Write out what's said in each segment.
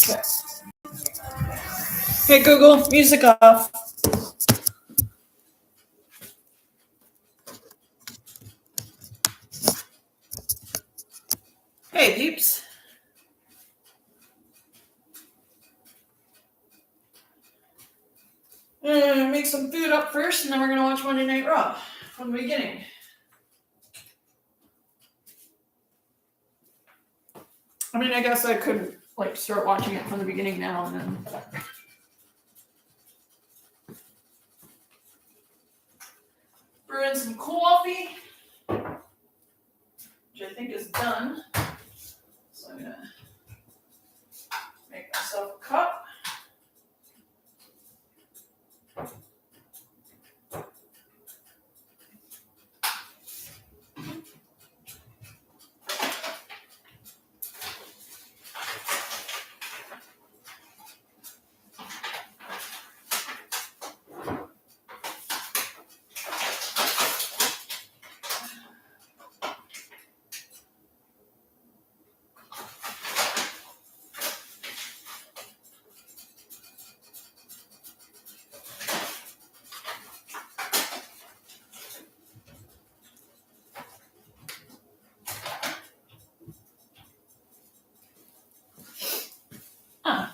Okay. Hey Google, music off. Hey peeps. Make some food up first, and then we're gonna watch Monday Night Raw from the beginning. I mean, I guess I could start watching it from the beginning now and then. Brew in some coffee, which I think is done. So I'm gonna make myself a cup.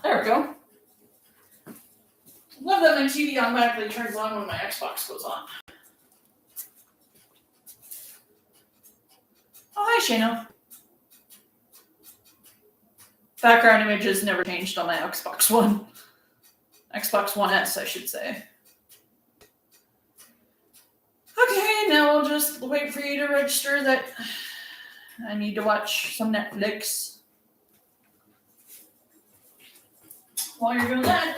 There we go. Love that my TV automatically turns on when my Xbox goes on. Oh, hi, Shayna. Background images never changed on my Xbox One. Xbox One S, I should say. Okay, now I'll just wait for you to register that I need to watch some Netflix. While you're doing that,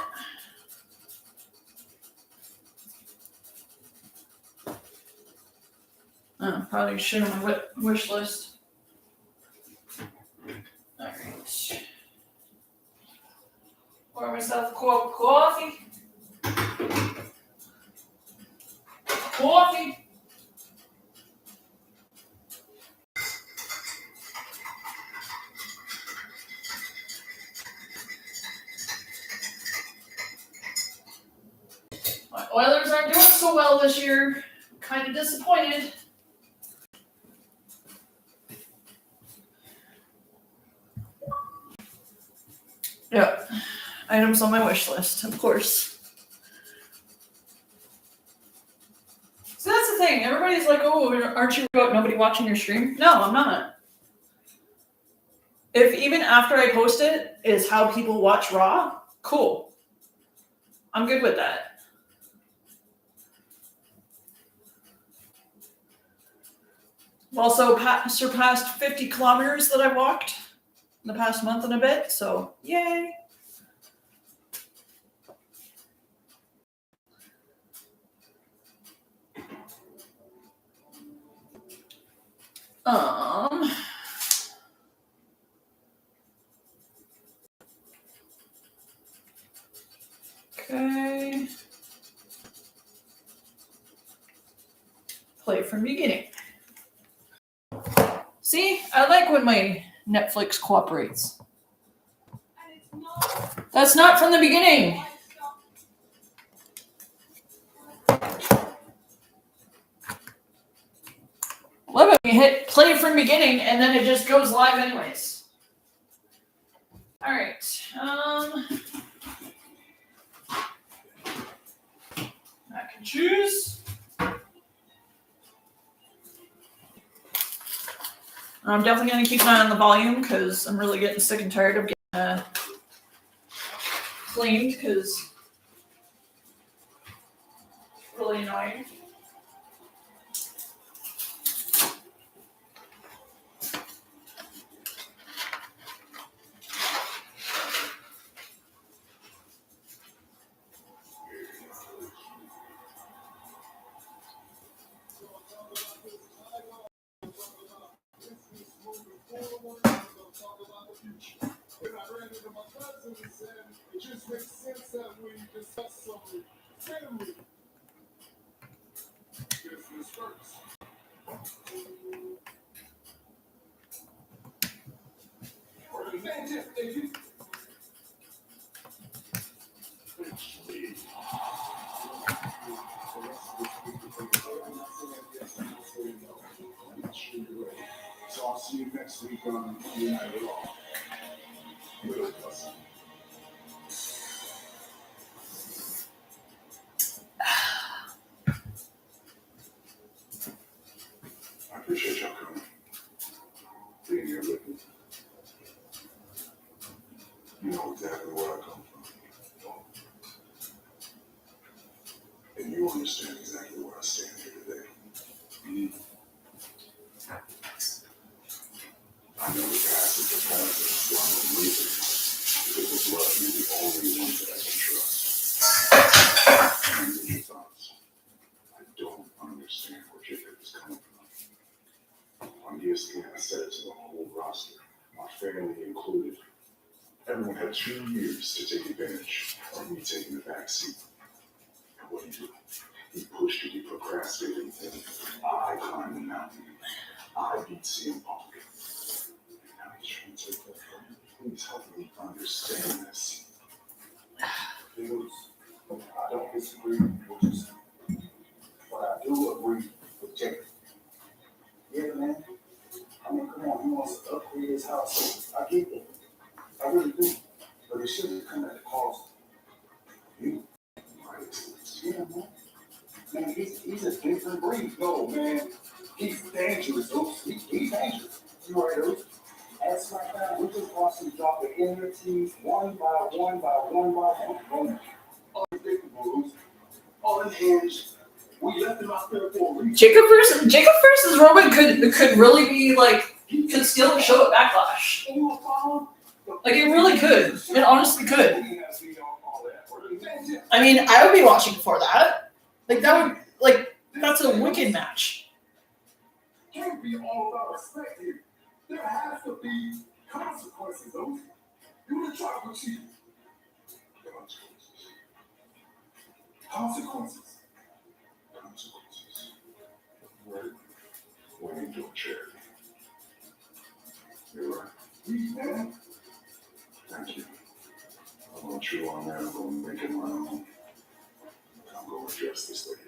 probably should on my wish list. Alright. Pour myself a cup of coffee. Coffee. My Oilers aren't doing so well this year. I'm kind of disappointed. Yeah, items on my wish list, of course. So that's the thing. Everybody's like, oh, aren't you about nobody watching your stream? No, I'm not. If even after I post it is how people watch Raw, cool. I'm good with that. I've also surpassed 50 kilometers that I walked in the past month and a bit, so yay. Okay. Play from beginning. See, I like when my Netflix cooperates. That's not from the beginning. Love it when you hit play from beginning and then it just goes live anyways. All right. Mac and cheese. I'm definitely going to keep an eye on the volume because I'm really getting sick and tired of getting cleaned because it's really annoying. Monday Night Raw. Really wasn't. I appreciate y'all coming. Being here with me. You know exactly where I come from. And you understand exactly where I stand here today. I know the past is the past, and it's why I'm leaving. Because with love, you're the only one that I can trust. And your thoughts. I don't understand where Jacob is coming from. On ESPN, I said it to the whole roster, my family included. Everyone had 2 years to take advantage of me taking the back seat. And what did he do? He pushed it, he procrastinated, and I climbed the mountain. I beat CM Punk. Now he's trying to take that from me. Please help me understand this. Dudes, I don't disagree with what you said. But I do agree with Jacob. Yeah, man. I mean, come on, he wants to upgrade his house. I get it. I really do. But it shouldn't come at the cost of you. Yeah, man. Man, he's a different breed. No, man. He's dangerous, Oops. He's dangerous. You right, Oops. At SmackDown, we just watched him drop the NFTs one by one. Unpredictable, Oops. Unhinged. We left him out there for a reason. Jacob versus Roman could really be like could steal the show at Backlash. Like it really could. It honestly could. I mean, I would be watching for that. Like that would that's a wicked match. Can't be all about respect here. There has to be consequences, though. You the chocolate cheat. Consequences. Right. We ain't doing charity. You're right. Yeah. Thank you. I'm gonna chew on that. I'm gonna make it my own. I'm gonna address this lady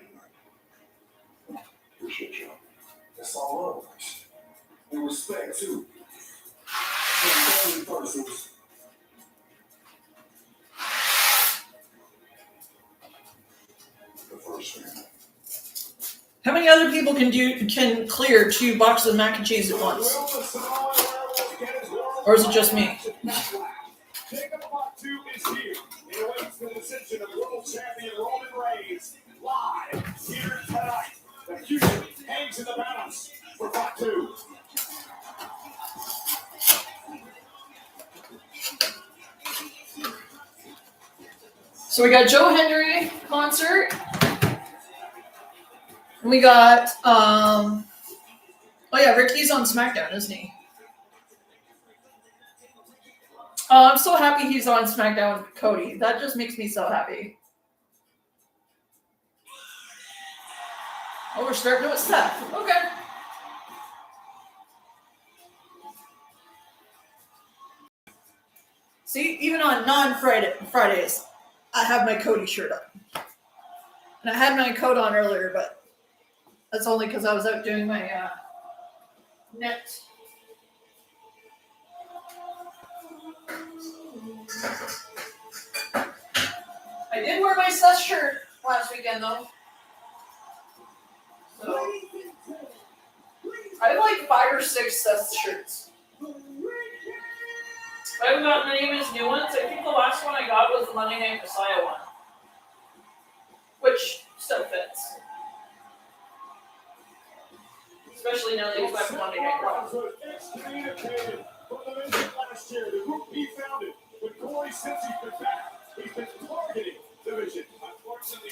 tonight. Appreciate y'all. That's all love. And respect, too. And family persons. The first man. How many other people can clear 2 boxes of mac and cheese at once? Or is it just me? Jacob Part 2 is here. It awaits the decision of world champion Roman Reigns. Live here tonight. The future hangs in the balance for Part 2. So we got Joe Hendry concert. And we got oh yeah, Ricky's on SmackDown, isn't he? Oh, I'm so happy he's on SmackDown with Cody. That just makes me so happy. Oh, we're starting with Seth. Okay. See, even on non-Fridays, I have my Cody shirt on. And I had my coat on earlier, but that's only because I was out doing my net. I did wear my Seth shirt last weekend, though. So I have like 5 or 6 Seth shirts. I haven't gotten any of his new ones. I think the last one I got was the Monday Night Messiah one, which still fits. Especially now that he's back to Monday Night Raw. Last year, the group he founded, with Corey since he's been back, he's been targeting division. Unfortunately,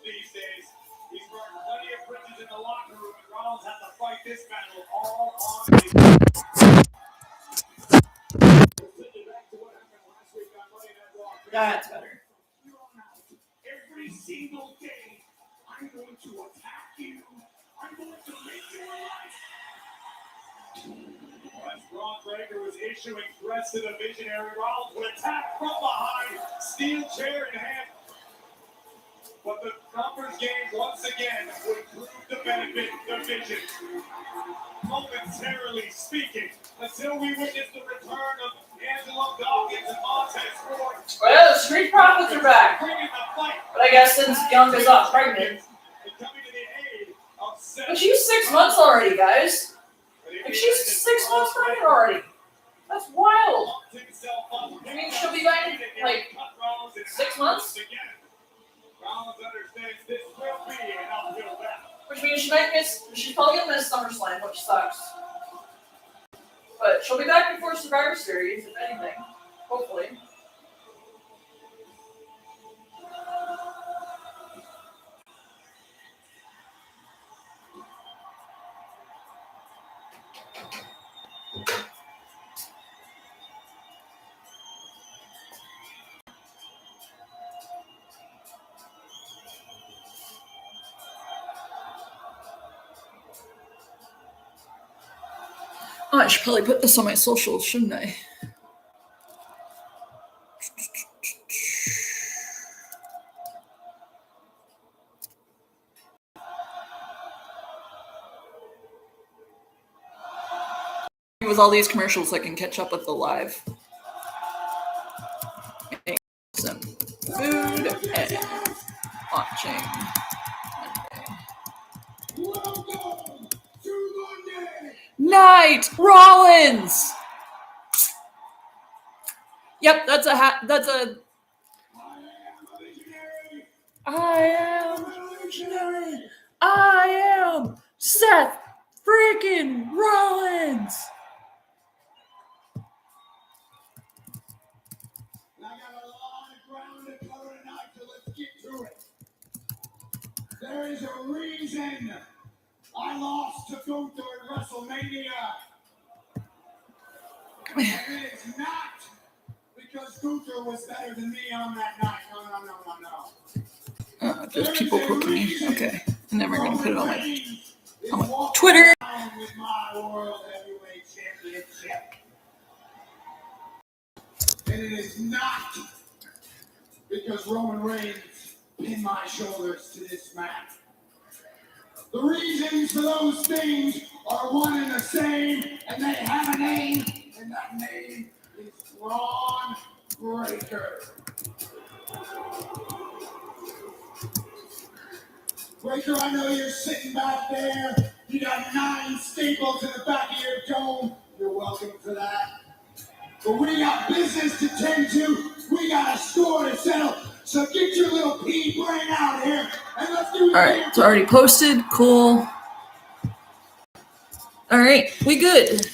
these days, he's burned plenty of bridges in the locker room, and Rollins had to fight this battle all on the That's better. every single day. I'm going to attack you. I'm going to make you alive. As Braun Breaker was issuing threats to the visionary, Rollins would attack from behind, steel chair in hand. But the numbers game once again would prove to benefit the vision. Momentarily speaking, until we witness the return of Angelo Dawkins and Montez Ford. Well, the Street Profits are back. But I guess since Younga's not pregnant. But she's 6 months already, guys. Like, she's 6 months pregnant already. That's wild. I mean, she'll be back in, like, 6 months? Which means she's probably gonna miss SummerSlam, which sucks. But she'll be back before Survivor Series, if anything. Hopefully. Oh, I should probably put this on my socials, shouldn't I? With all these commercials, I can catch up with the live. Some food and watching Welcome to Monday Night Rollins. Yep, that's a hat. That's a. I am revolutionary. I am Seth freaking Rollins. I got a lot of ground to cover tonight, so let's get to it. There is a reason I lost to Gunther at WrestleMania. And it is not because Gunther was better than me on that night. No. There's people cooking. Okay. I'm never going to put it on my Twitter. With my World Heavyweight Championship. And it is not because Roman Reigns pinned my shoulders to this mat. The reasons for those things are one and the same, and they have a name, and that name is Braun Breaker. Breaker, I know you're sitting back there. You got 9 staples in the back of your dome. You're welcome for that. But we got business to tend to. We got a score to settle. So get your little pea brain out here and let's do it. All right, it's already posted. Cool. All right, we good.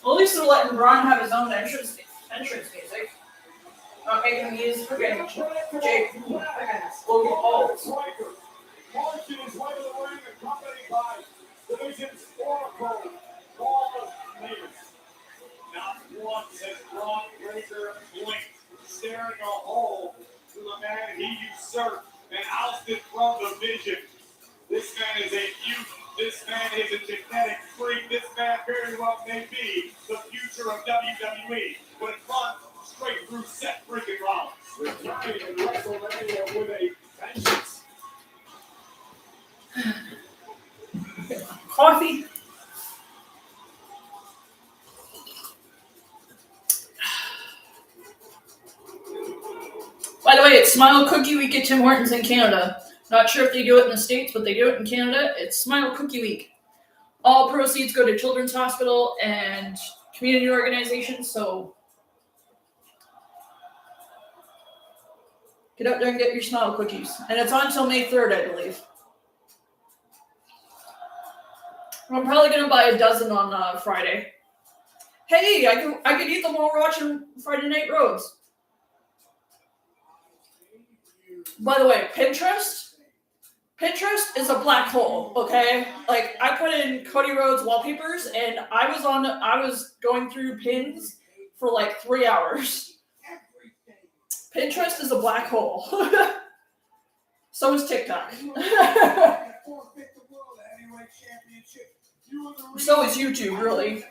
Well, at least they're letting Braun have his own entrance music. Not making him use freaking Jake Logan Paul's. Marching his way to the ring, accompanied by Division's Oracle, Paul Mace. Not once has Braun Breaker blinked, staring a hole to the man he usurped and ousted from the vision. This man is a mutant. This man is a genetic freak. This man very well may be the future of WWE. But it runs straight through Seth freaking Rollins. Returning to WrestleMania with a vengeance. Coffee. By the way, it's Smile Cookie Week at Tim Hortons in Canada. Not sure if they do it in the States, but they do it in Canada. It's Smile Cookie Week. All proceeds go to Children's Hospital and community organizations, so get out there and get your Smile Cookies. And it's on until May 3rd, I believe. I'm probably going to buy a dozen on Friday. Hey, I could eat them while we're watching Friday Night Roads. By the way, Pinterest is a black hole, okay? Like, I put in Cody Rhodes wallpapers, and I was going through pins for like 3 hours. Pinterest is a black hole. So is TikTok. So is YouTube, really.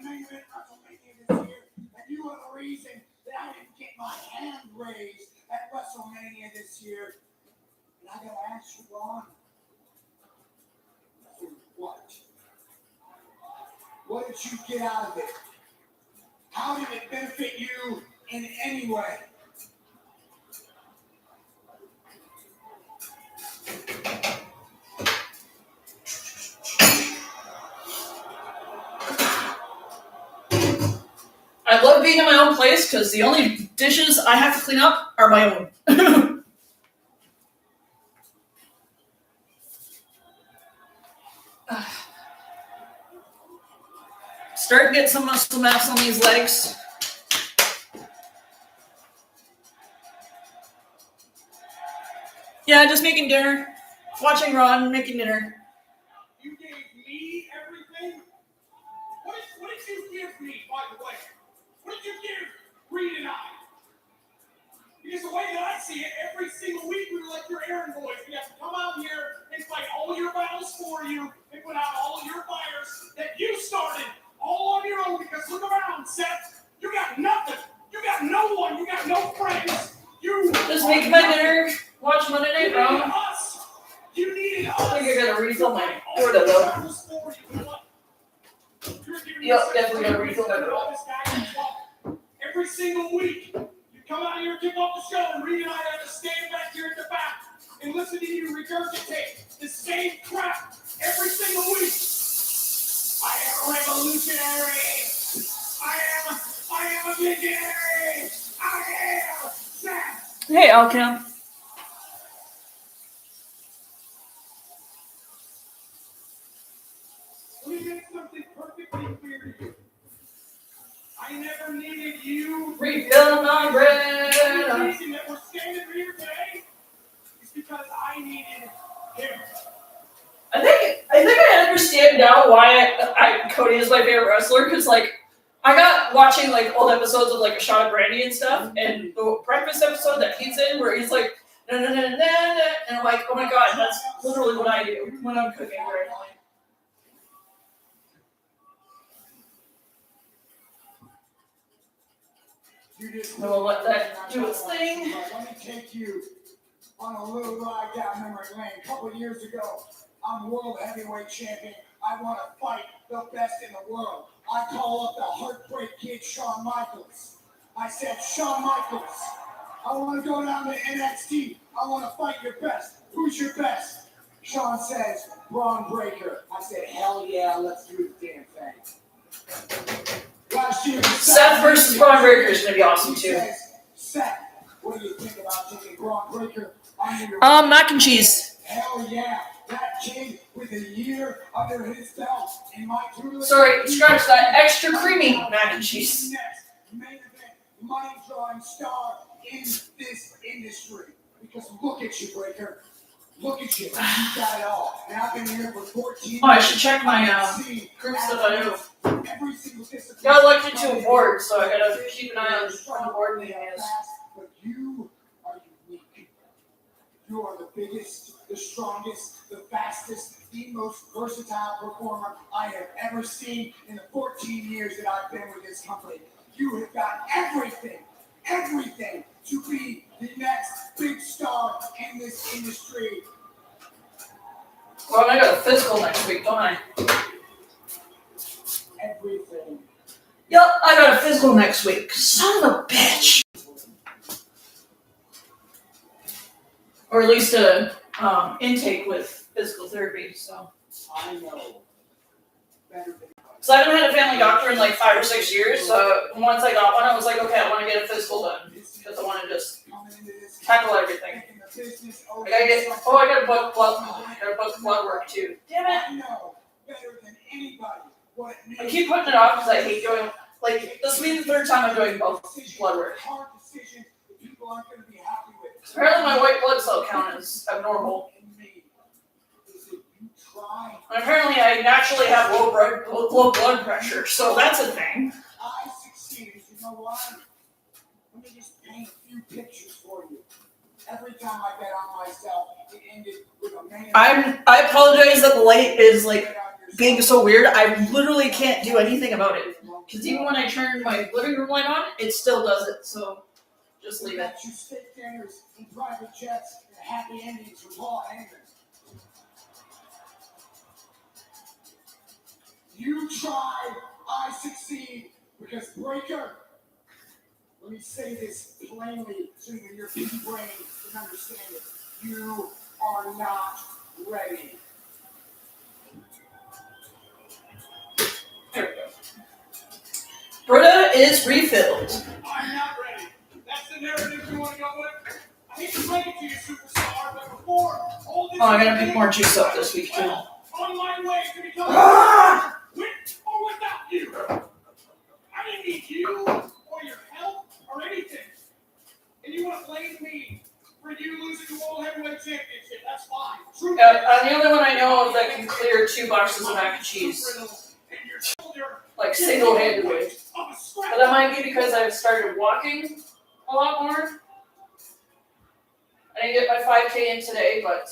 You are the reason that I didn't get my hand raised at WrestleMania this year. And I gotta ask you, Ron, for what? What did you get out of it? How did it benefit you in any way? I love being in my own place because the only dishes I have to clean up are my own. Start getting some muscle mass on these legs. Yeah, just making dinner. Watching Raw and making dinner. You gave me everything? What did you give me, by the way? What did you give Reed and I? Because the way that I see it, every single week we were like your errand boys. We have to come out here and fight all your battles for you and put out all your fires that you started all on your own. Because look around, Seth. You got nothing. You got no one. You got no friends. You Just making my dinner. Watch Monday Night Raw. You needed us. I think I gotta refill my quota though. Yep, definitely gotta refill my quota. Every single week, you come out here, kick off the show, and Reed and I have to stand back here at the back and listen to you regurgitate the same crap every single week. I am a revolutionary. I am a visionary. I am Seth. Hey, Alcam. Let me make something perfectly clear to you. I never needed you. Refill my bread. The reason that we're standing here today is because I needed him. I think I understand now why Cody is my favorite wrestler, because like I got watching like old episodes of like A Shot of Brandy and stuff, and the breakfast episode that he's in where he's like na na na na na, and I'm like, oh my god, that's literally what I do when I'm cooking right now. You just We'll let that do its thing. Let me take you on a little ride down memory lane. A couple years ago, I'm world heavyweight champion. I want to fight the best in the world. I call up the Heartbreak Kid, Shawn Michaels. I said, Shawn Michaels, I want to go down to NXT. I want to fight your best. Who's your best? Shawn says, Braun Breaker. I said, hell yeah, let's do the damn thing. Last year, Seth versus Braun Breaker is gonna be awesome too. Seth, what do you think about taking Braun Breaker under your Mac and cheese. Hell yeah, that kid with a year under his belt in my tutelage. Sorry, scratch that. Extra creamy mac and cheese. Next main event, money drawing star in this industry. Because look at you, Breaker. Look at you. You got it all. And I've been here for 14 years. Oh, I should check my groups that I do. Every single discipline. Got elected to a board, so I gotta keep an eye on the board meeting is. But you are unique. You are the biggest, the strongest, the fastest, the most versatile performer I have ever seen in the 14 years that I've been with this company. You have got everything to be the next big star in this industry. Well, I got a physical next week, don't I? Everything. Yep, I got a physical next week. Son of a bitch. Or at least a intake with physical therapy, so. I know. Better than So I haven't had a family doctor in like 5 or 6 years, so once I got one, I was like, okay, I want to get a physical done. Because I want to just tackle everything. I gotta book blood work too. Damn it. I know better than anybody what it means. I keep putting it off because I hate doing, like, this will be the 3rd time I'm doing both blood work. Hard decision that people aren't going to be happy with. Apparently my white blood cell count is abnormal. And apparently I naturally have low blood pressure, so that's a thing. I succeeded. You know why? Let me just paint a few pictures for you. Every time I bet on myself, it ended with a man. I apologize that the light is like being so weird. I literally can't do anything about it. Because even when I turn my living room light on, it still does it. So just leave it. You steak dinners and private jets and happy endings with Paul Heyman. You try, I succeed, because Breaker, let me say this plainly so that your big brain can understand it. You are not ready. There we go. Britta is refilled. I'm not ready. That's the narrative you want to go with? I hate to break it to you, superstar, but before all this... Oh, I gotta pick more juice up this week, too. On my way to become... With or without you. I didn't need you or your help or anything. And you want to blame me for you losing the World Heavyweight Championship. That's fine. I'm the only one I know of that can clear 2 boxes of mac and cheese. Like single-handedly. But that might be because I've started walking a lot more. I didn't get my 5K in today, but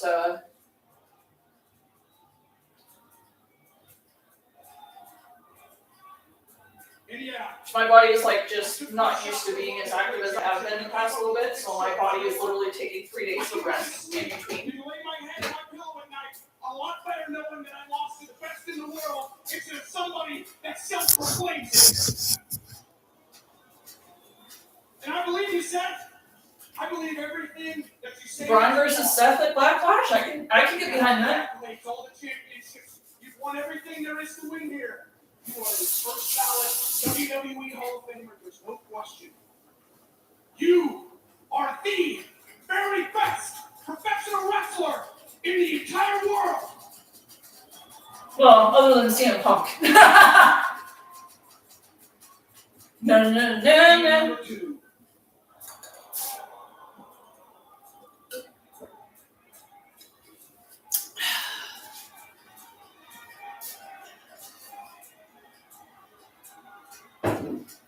my body is like just not used to being as active as I have been in the past little bit, so my body is literally taking 3 days of rest in between. You lay my head on my pillow at night, a lot better knowing that I lost to the best in the world instead of somebody that self-proclaims it. And I believe you, Seth. I believe everything that you say. Braun versus Seth at Backlash? I can get behind that. All the championships. You've won everything there is to win here. You are the first ballot WWE Hall of Famer. There's no question. You are the very best professional wrestler in the entire world. Well, other than CM Punk. No.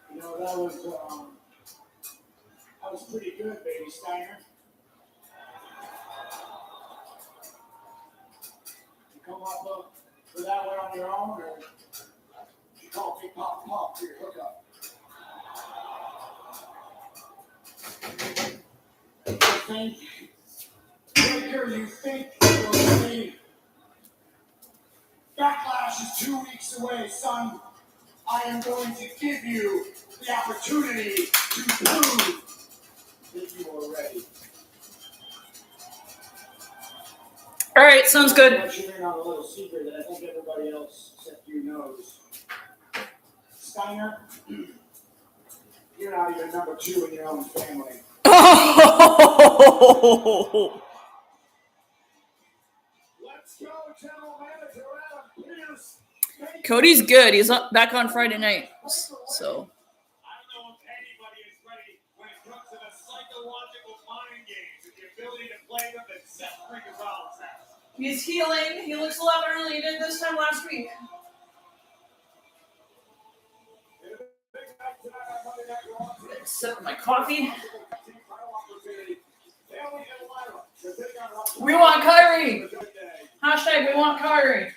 You know, that was pretty good, baby Steiner. You come up with that one on your own, or you call Big Pop for your hookup? You think you're ready? Backlash is 2 weeks away, son. I am going to give you the opportunity to prove that you are ready. All right, sounds good. I want you in on a little secret that I think everybody else except you knows. Steiner, you're not even number 2 in your own family. Let's go, General Manager Adam Pearce. Cody's good. He's back on Friday night. So. I don't know if anybody is ready when it comes to the psychological mind games and the ability to play them that Seth freaking Rollins has. He's healing. He looks a lot better than he did this time last week. Sip my coffee. We want Kyrie. Hashtag we want Kyrie.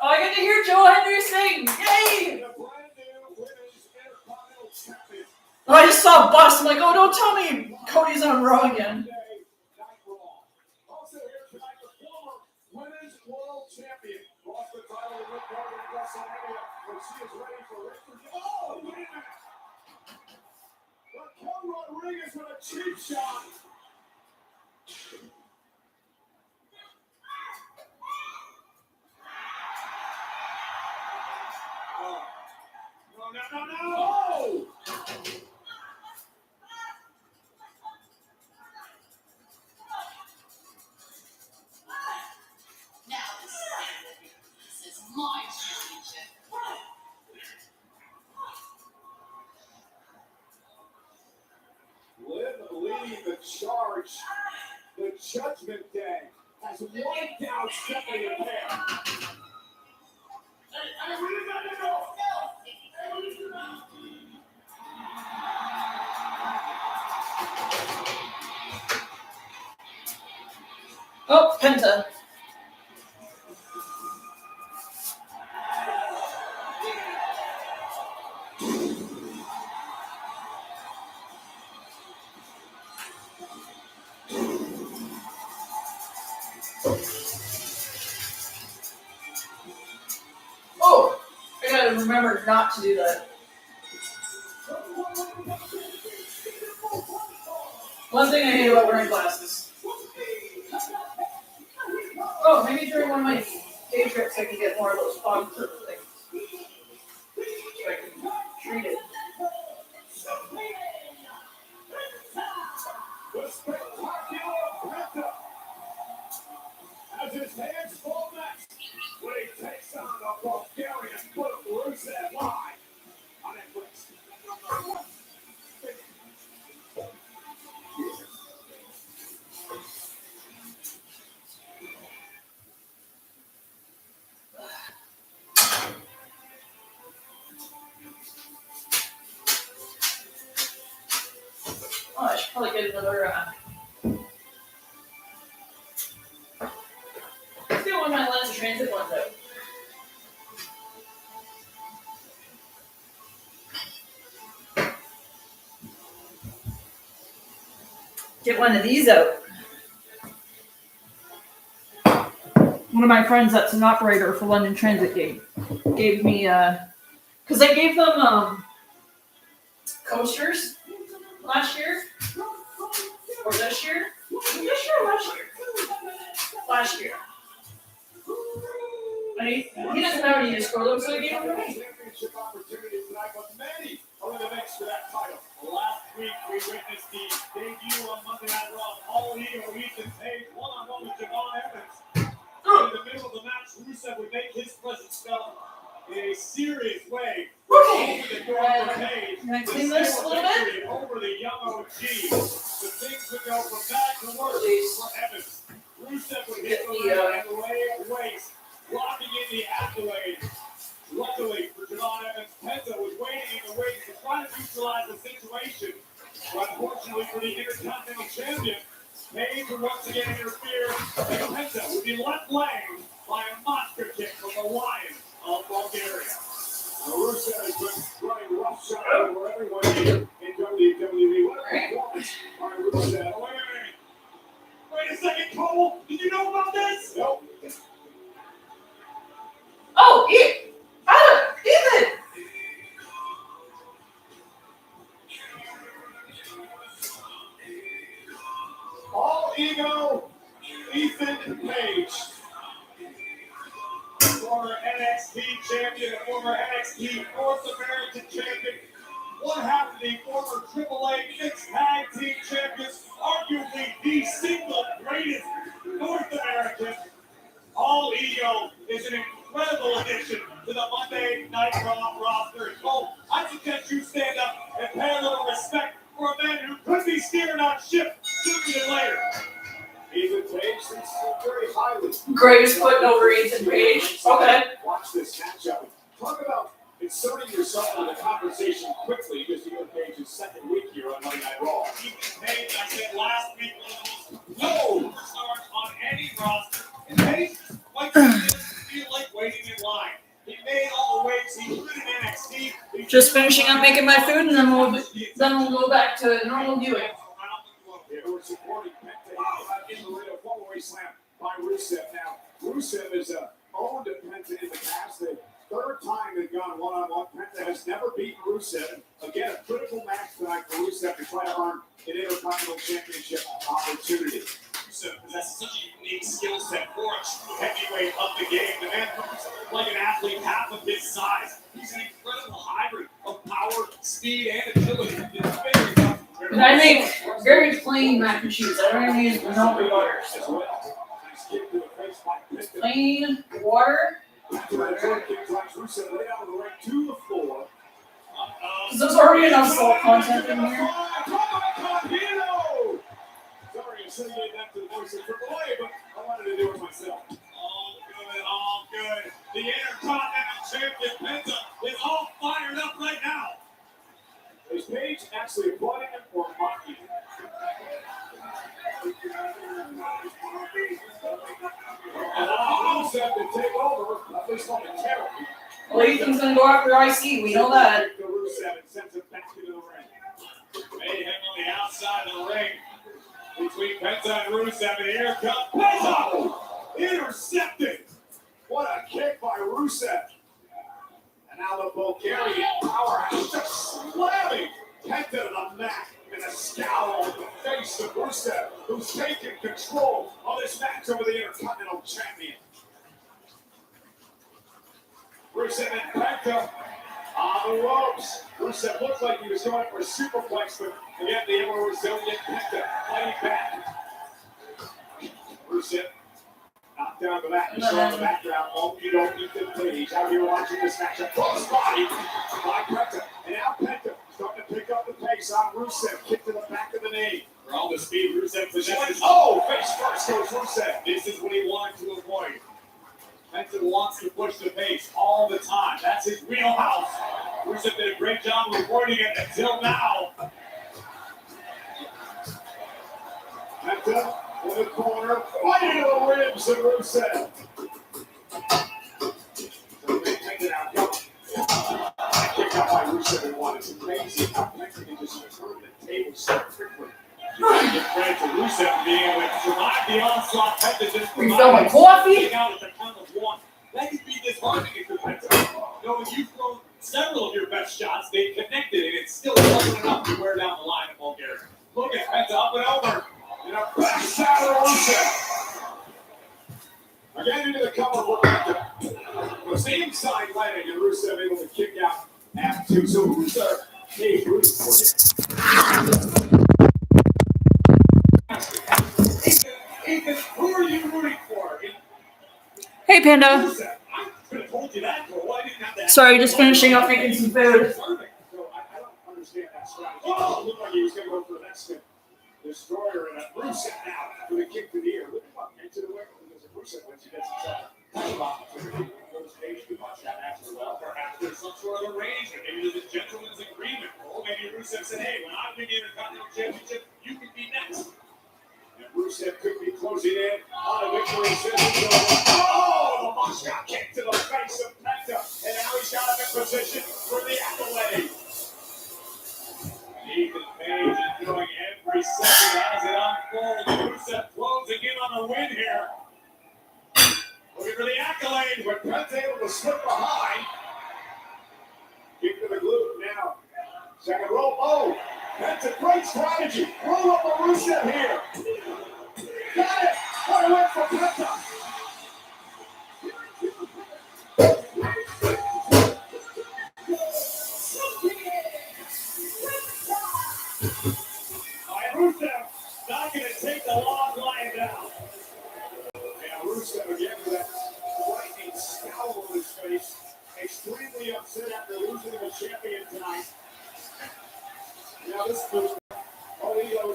Oh, I get to hear Joe Henry sing. Yay! Oh, I just saw a bus. I'm like, oh, don't tell me Cody's on Raw again. Also here tonight, the former women's world champion lost the title to Rick Morgan at WrestleMania, but she is ready for victory. Oh, wait a minute! Raquel Rodriguez with a cheap shot. No! Now this is my championship. Leading the charge, the Judgment Day has wiped out Stephanie and Pam. Hey, we didn't let it go! Penta. Oh, I gotta remember not to do that. One thing I hate about wearing glasses. Oh, maybe during one of my day trips I can get more of those fog things. So I can treat it. The spectacular Penta has his hands full next when he takes on the Bulgarian foot of Rusev live on Netflix. Oh, I should probably get another. Let's get one of my Lens Transit ones out. Get one of these out. One of my friends that's an operator for London Transit gave me because I gave them coasters last year or this year. Last year. And he doesn't know how to use scroll them, so he gave them to me. Championship opportunities tonight, but many are in the mix for that title. Last week we witnessed the debut on Monday Night Raw. All Ego, Ethan Page, one-on-one with Javon Evans. In the middle of the match, Rusev would make his presence felt in a serious way. Okay. Over the door for Page. Can I clean this a little bit? Over the young OG. But things would go from bad to worse for Evans. Rusev would hit the ring and lay it waste, blocking in the accolade. Luckily for Javon Evans, Penta was waiting in the wings to try to neutralize the situation. But unfortunately for the Intercontinental Champion, Page would once again interfere, and Penta would be left laying by a monster kick from the Lion of Bulgaria. Rusev has been running roughshod over everyone here in WWE. What a performance by Rusev. Wait a second, Cole. Did you know about this? Nope. Oh, Ethan! All Ego, Ethan Page. Former NXT champion, former NXT North American champion, one half of the former AAA Mixed Tag Team champions, arguably the single greatest North American. All Ego is an incredible addition to the Monday Night Raw roster. Oh, I suggest you stand up and pay a little respect for a man who could be steering on ship sooner than later. Ethan Page thinks very highly. Graves putting over Ethan Page. Okay. Watch this matchup. Talk about inserting yourself into the conversation quickly because Ethan Page's second week here on Monday Night Raw. Ethan Page, I said last week, one of the most superstars on any roster. And Page, like he didn't feel like waiting in line. He made all the waves he could in NXT. Just finishing up making my food, and then we'll go back to normal viewing. We're supporting Penta in the ring, a one-way slam by Rusev. Now, Rusev has owned Penta in the past. The third time they've gone one-on-one. Penta has never beaten Rusev. Again, a critical match tonight for Rusev to try to earn an Intercontinental Championship opportunity. Rusev possesses such a unique skill set for a heavyweight of the game. The man moves like an athlete half of his size. He's an incredible hybrid of power, speed, and agility. And I make very plain mac and cheese. I don't even use vanilla butter. So. Plain water. Because there's already enough salt content in here. Sorry, I should have gave that to the voice of AAA, but I wanted to do it myself. All good. The Intercontinental Champion Penta is all fired up right now. Is Page actually applauding him or mocking him? first momentarily. Well, Ethan's gonna go after IC. We know that. Rusev and sends it back into the ring. Mayhem on the outside of the ring between Penta and Rusev, and here comes Penta! Intercepted! What a kick by Rusev. And now the Bulgarian powerhouse just slamming Penta to the mat, and a scowl on the face of Rusev, who's taking control of this match over the Intercontinental Champion. Rusev and Penta on the ropes. Rusev looked like he was going for a superplex, but again, the ever resilient Penta fighting back. Rusev knocked down the mat. You saw in the background. Oh, you don't need to please. Out here watching this match. A close body by Penta. And now Penta starting to pick up the pace on Rusev. Kick to the back of the knee. For all the speed Rusev possesses. Oh, face first goes Rusev. This is what he wanted to avoid. Penta wants to push the pace all the time. That's his wheelhouse. Rusev did a great job of avoiding it until now. Penta in the corner, right into the ribs of Rusev. Kick out by Rusev and one. It's amazing how Penta can just turn the table so quickly. You gotta give credit to Rusev for being able to survive the onslaught. Penta just Refill my coffee. out at the count of one. That could be disheartening for Penta. Knowing you've thrown several of your best shots, they connected, and it's still wasn't enough to wear down the line of Bulgaria. Look at Penta up and over. And a backside of Rusev. Again into the cover for Penta. The same side landing, and Rusev able to kick out after two. So who's the cage rooting for you? Ethan, who are you rooting for? Hey, Panda. Rusev. I could have told you that, but why didn't have that? Sorry, just finishing up making some food. So I don't understand that strategy. Oh, it looked like he was going to go for the next step. Destroyer and a Rusev now with a kick to the ear. Look at into the way because if Rusev wins, he gets himself a opportunity. Those days to watch that match as well. Perhaps there's some sort of arrangement. Maybe there's a gentleman's agreement. Or maybe Rusev said, hey, when I win the Intercontinental Championship, you can be next. And Rusev could be closing in on a victory. Oh, the Moscow kick to the face of Penta. And now he's got him in position for the accolade. Ethan Page enjoying every second as it unfolds. Rusev closing in on a win here. Looking for the accolade, but Penta able to slip behind. Kick to the glute now. Second rope. Oh, Penta, great strategy. Roll up a Rusev here. Got it. What a win for Penta. Rusev not going to take the long line down. And Rusev again with that frightening scowl on his face. Extremely upset after losing the champion tonight. Now this was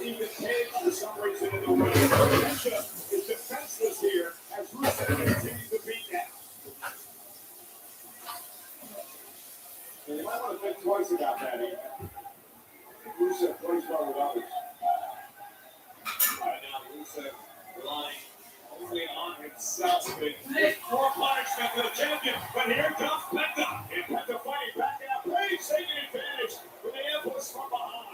even Page for some reason in the ring. Penta is defenseless here as Rusev continues to beat down. And you might want to think twice about that, Ethan. Rusev plays well with others. Right now, Rusev relying only on himself. More punishment for the champion, but here comes Penta. And Penta fighting back out. Page taking advantage with the ambush from behind.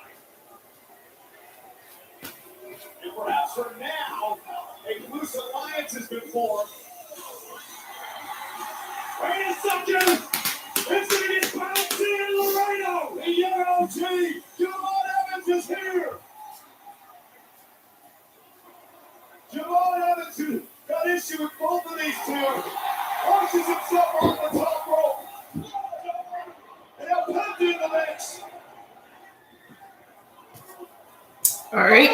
And perhaps for now, a loose alliance has been formed. Wait a second! It's going to get bounced in Laredo! The young OG, Jamal Evans is here! Jamal Evans, who got issue with both of these two, launches himself off the top rope. And now Penta in the mix. All right.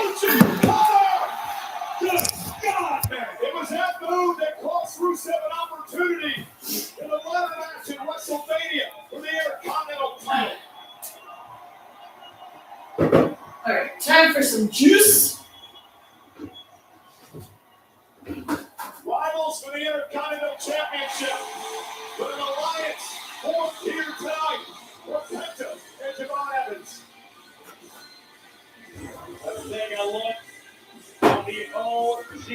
Good God, man. It was that move that cost Rusev an opportunity in the ladder match in WrestleMania for the Intercontinental title. All right. Time for some juice. Rivals for the Intercontinental Championship with an alliance formed here tonight for Penta and Jamal Evans. Let's take a look at the OG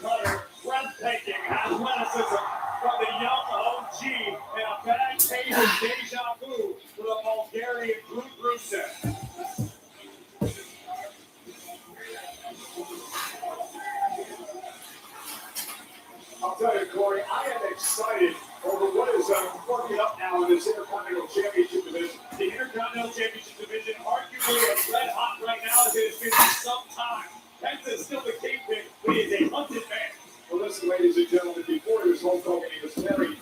cutter. Breathtaking athleticism from the young OG. G and a bad case of deja vu for the Bulgarian group Rusev. I'll tell you, Corey, I am excited over what is working up now in this Intercontinental Championship division. The Intercontinental Championship division arguably as red hot right now as it has been for some time. Pence is still the kingpin, but he is a hunted man. Well, listen, ladies and gentlemen, before this whole Hogan, he was married.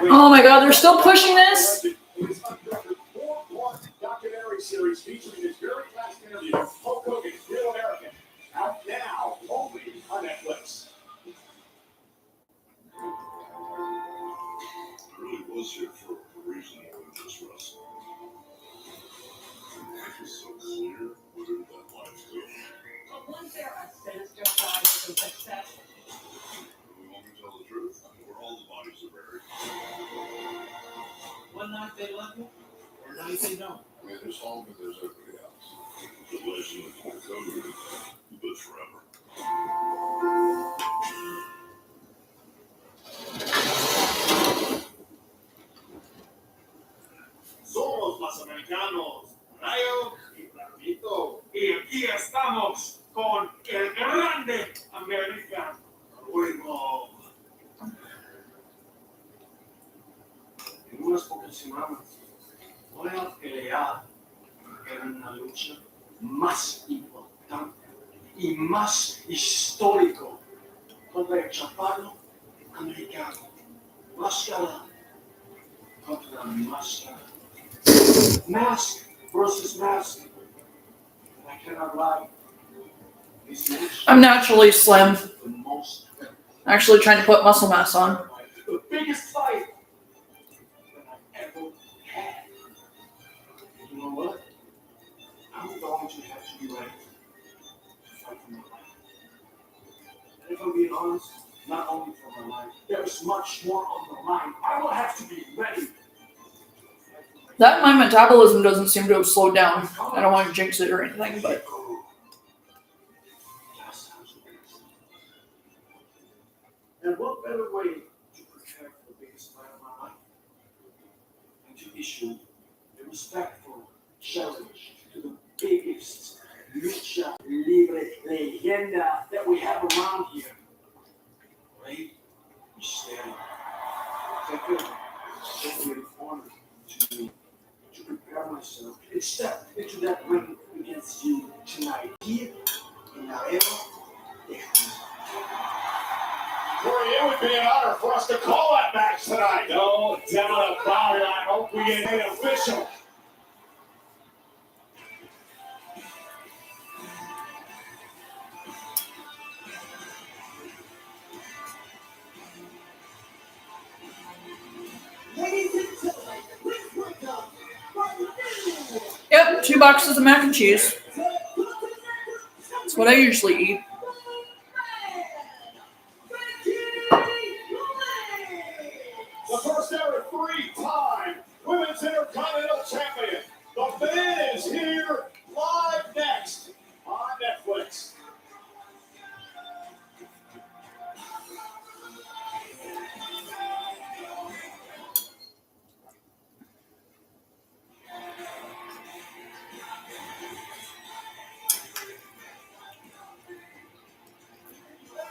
Oh my God, they're still pushing this? It is uncovered 4-part documentary series featuring his very last interview, Hulk Hogan, Real American, out now only on Netflix. I really was here for a reason more than just wrestling. Life is so clear. Where did that life go? But was there a sinister side to the success? We want to tell the truth. I mean, where all the bodies are buried. One night they love you, or night they don't. I mean, there's home and there's everybody else. The legend of Hulk Hogan lives forever. Somos los americanos, Rayo y Blanquito. Y aquí estamos con el grande América. Luego. En unas pocas semanas voy a pelear en una lucha más importante y más histórico contra el chaparro americano. Máscara contra máscara. Mask versus mask. And I cannot lie. This match I'm naturally slim. is the most Actually trying to put muscle mass on. the biggest fight that I've ever had. You know what? I'm going to have to be ready to fight for my life. And if I'm being honest, not only for my life, there is much more on the line. I will have to be ready. That my metabolism doesn't seem to have slowed down. I don't want to jinx it or anything, but And what better way to prepare for the biggest fight of my life than to issue a respectful challenge to the biggest lucha libre leyenda that we have around here. Rey Mysterio. It's an honor to me to prepare myself and step into that ring against you tonight here in Laredo, Texas. Corey, it would be an honor for us to call that match tonight. No doubt about it. I hope we get it official. Ladies and gentlemen, please welcome yep, 2 boxes of mac and cheese. That's what I usually eat. The first ever 3-time Women's Intercontinental Champion. The man is here live next on Netflix.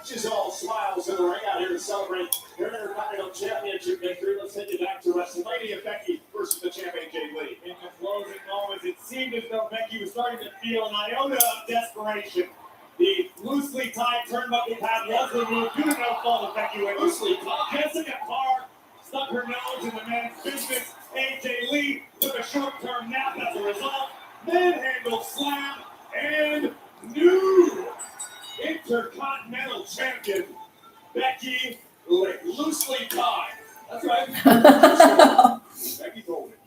She's all smiles in the ring out here to celebrate their Intercontinental Championship victory. Let's take it back to WrestleMania. Becky versus the champion, Jay Lee. In the closing moments, it seemed as though Becky was starting to feel an iota of desperation. The loosely tied turnbuckle pad Leslie move due to no fault of Becky went loosely tied. Jessica Parr stuck her nose in the man's business. AJ Lee took a short-term nap as a result. Manhandle slam and new Intercontinental Champion Becky Lynch. Loosely tied. That's right. Becky told it.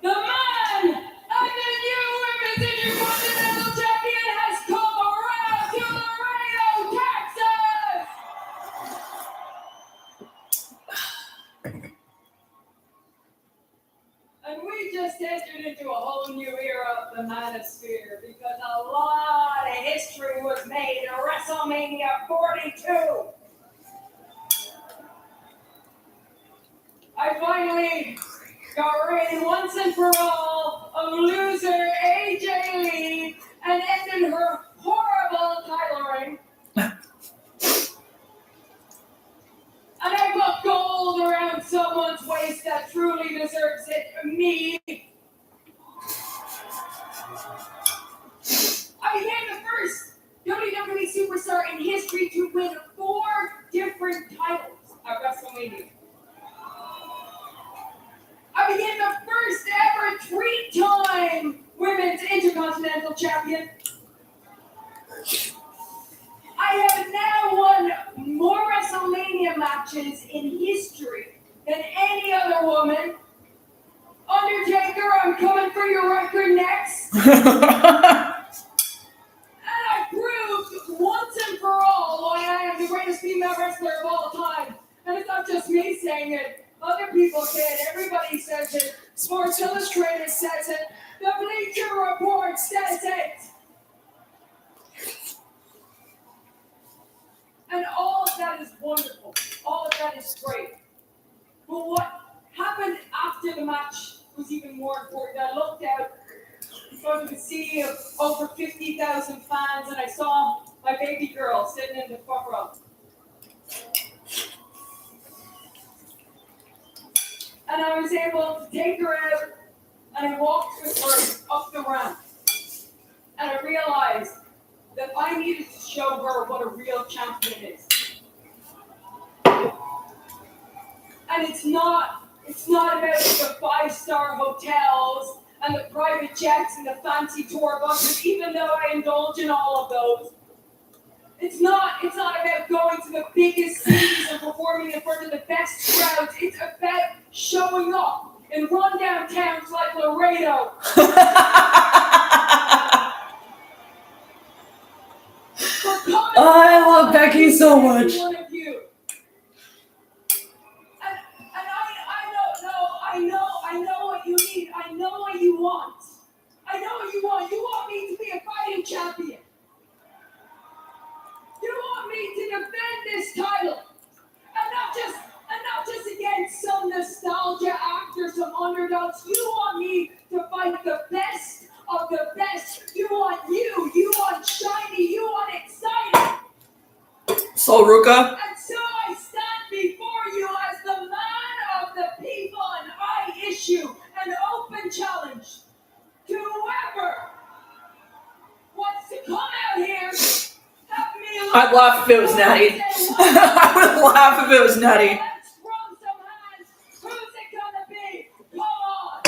The man and the new Women's Intercontinental Champion has come around to Laredo, Texas! And we just entered into a whole new era of the manosphere because a lot of history was made in WrestleMania 42. I finally got rid once and for all of loser AJ Lee and ended her horrible title reign. And I put gold around someone's waist that truly deserves it, me. I became the first WWE superstar in history to win 4 different titles at WrestleMania. I became the first ever 3-time Women's Intercontinental Champion. I have now won more WrestleMania matches in history than any other woman. Undertaker, I'm coming for your record next. And I proved once and for all why I am the greatest female wrestler of all time. And it's not just me saying it. Other people say it. Everybody says it. Sports Illustrated says it. The Bleacher Report says it. And all of that is wonderful. All of that is great. But what happened after the match was even more important. I looked out in front of a sea of over 50,000 fans and I saw my baby girl sitting in the front row. And I was able to take her out and I walked with her up the ramp. And I realized that I needed to show her what a real champion is. And it's not about the 5-star hotels and the private jets and the fancy tour buses, even though I indulge in all of those. It's not about going to the biggest cities and performing in front of the best crowds. It's about showing up in rundown towns like Laredo. I love Becky so much. One of you. And I know what you need. I know what you want. I know what you want. You want me to be a fighting champion. You want me to defend this title. And not just against some nostalgia actor, some underdogs. You want me to fight the best of the best. You want shiny, you want exciting. So Ruka. And so I stand before you as the man of the people and I issue an open challenge to whoever wants to come out here. I'd laugh if it was Natty. I would laugh if it was Natty. Let's throw some hands. Who's it gonna be? Come on.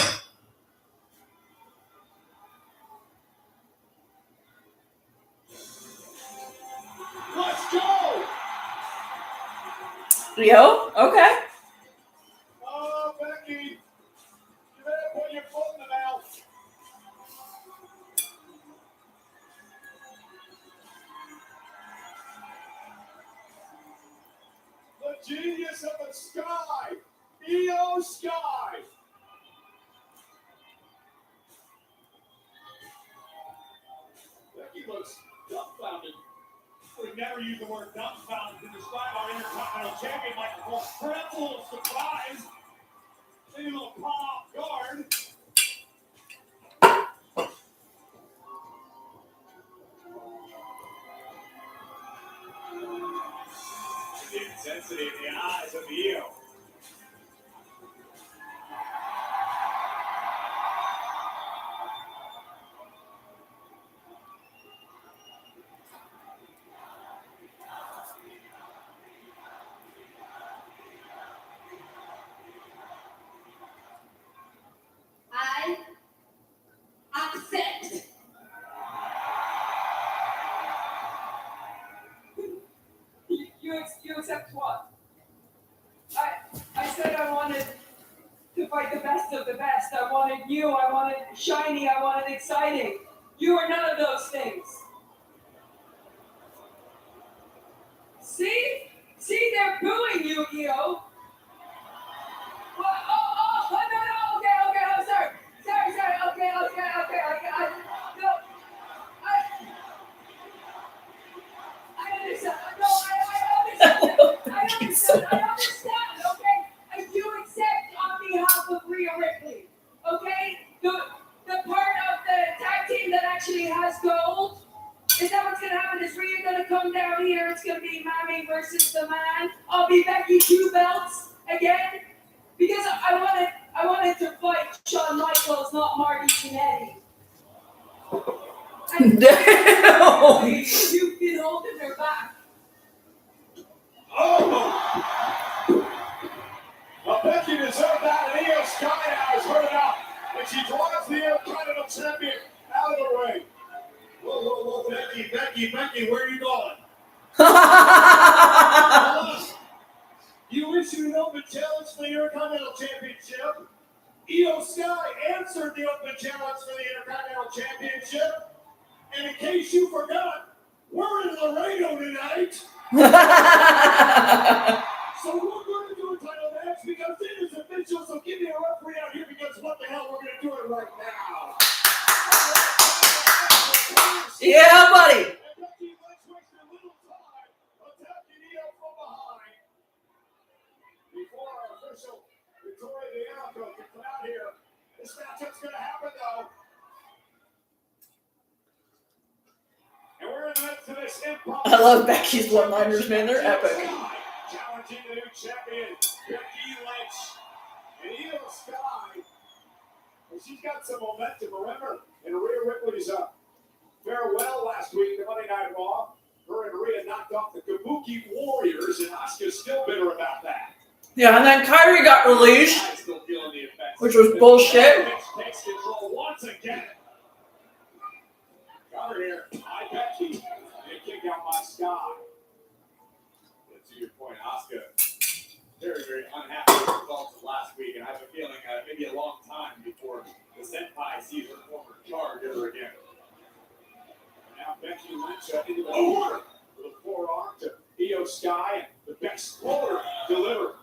Let's go! Yo, okay. Oh, Becky, you better put your foot in the mouth. The genius of the sky, EO Sky. Becky looks dumbfounded. We've never used the word dumbfounded to describe our Intercontinental Champion like a whole pretzel of surprise. Maybe a little caught off guard. The intensity in the eyes of the EO. I accept. You accept what? I said I wanted to fight the best of the best. I wanted you. I wanted shiny. I wanted exciting. You are none of those things. See, they're booing you, EO. No, okay, I'm sorry. the man. I'll be Becky 2 belts again because I wanted to fight Shawn Michaels, not Marty Jannetty. And Damn. you've been holding her back. Oh! Well, Becky deserved that, and Io Sky now has heard it out. And she drives the Intercontinental Champion out of the ring. Whoa, Becky, where are you going? You issued an open challenge for the Intercontinental Championship. Io Sky answered the open challenge for the Intercontinental Championship. And in case you forgot, we're in Laredo tonight. So we're going to do a title match because it is official. So give me a referee out here because what the hell, we're going to do it right now. Yeah, buddy. And Becky Lynch wasted a little time attacking Io from behind. Before our official Victoria D'Amico can come out here, this matchup's going to happen though. And we're in the midst of this impromptu. I love Becky's one-liners, man. They're epic. Challenging the new champion, Becky Lynch. And Io Sky. And she's got some momentum. Remember, in Rhea Ripley's farewell last week at Monday Night Raw, her and Rhea knocked off the Kabuki Warriors, and Asuka's still bitter about that. Yeah, and then Kyrie got released, I'm still feeling the effects. which was bullshit. Lynch takes control once again. Got her here. I Becky. And kick out by Sky. But to your point, Asuka, very, very unhappy with the results of last week, and I have a feeling maybe a long time before the Senpai sees her former charge ever again. Now Becky Lynch into the corner with a forearm to Io Sky, and the best roller delivered.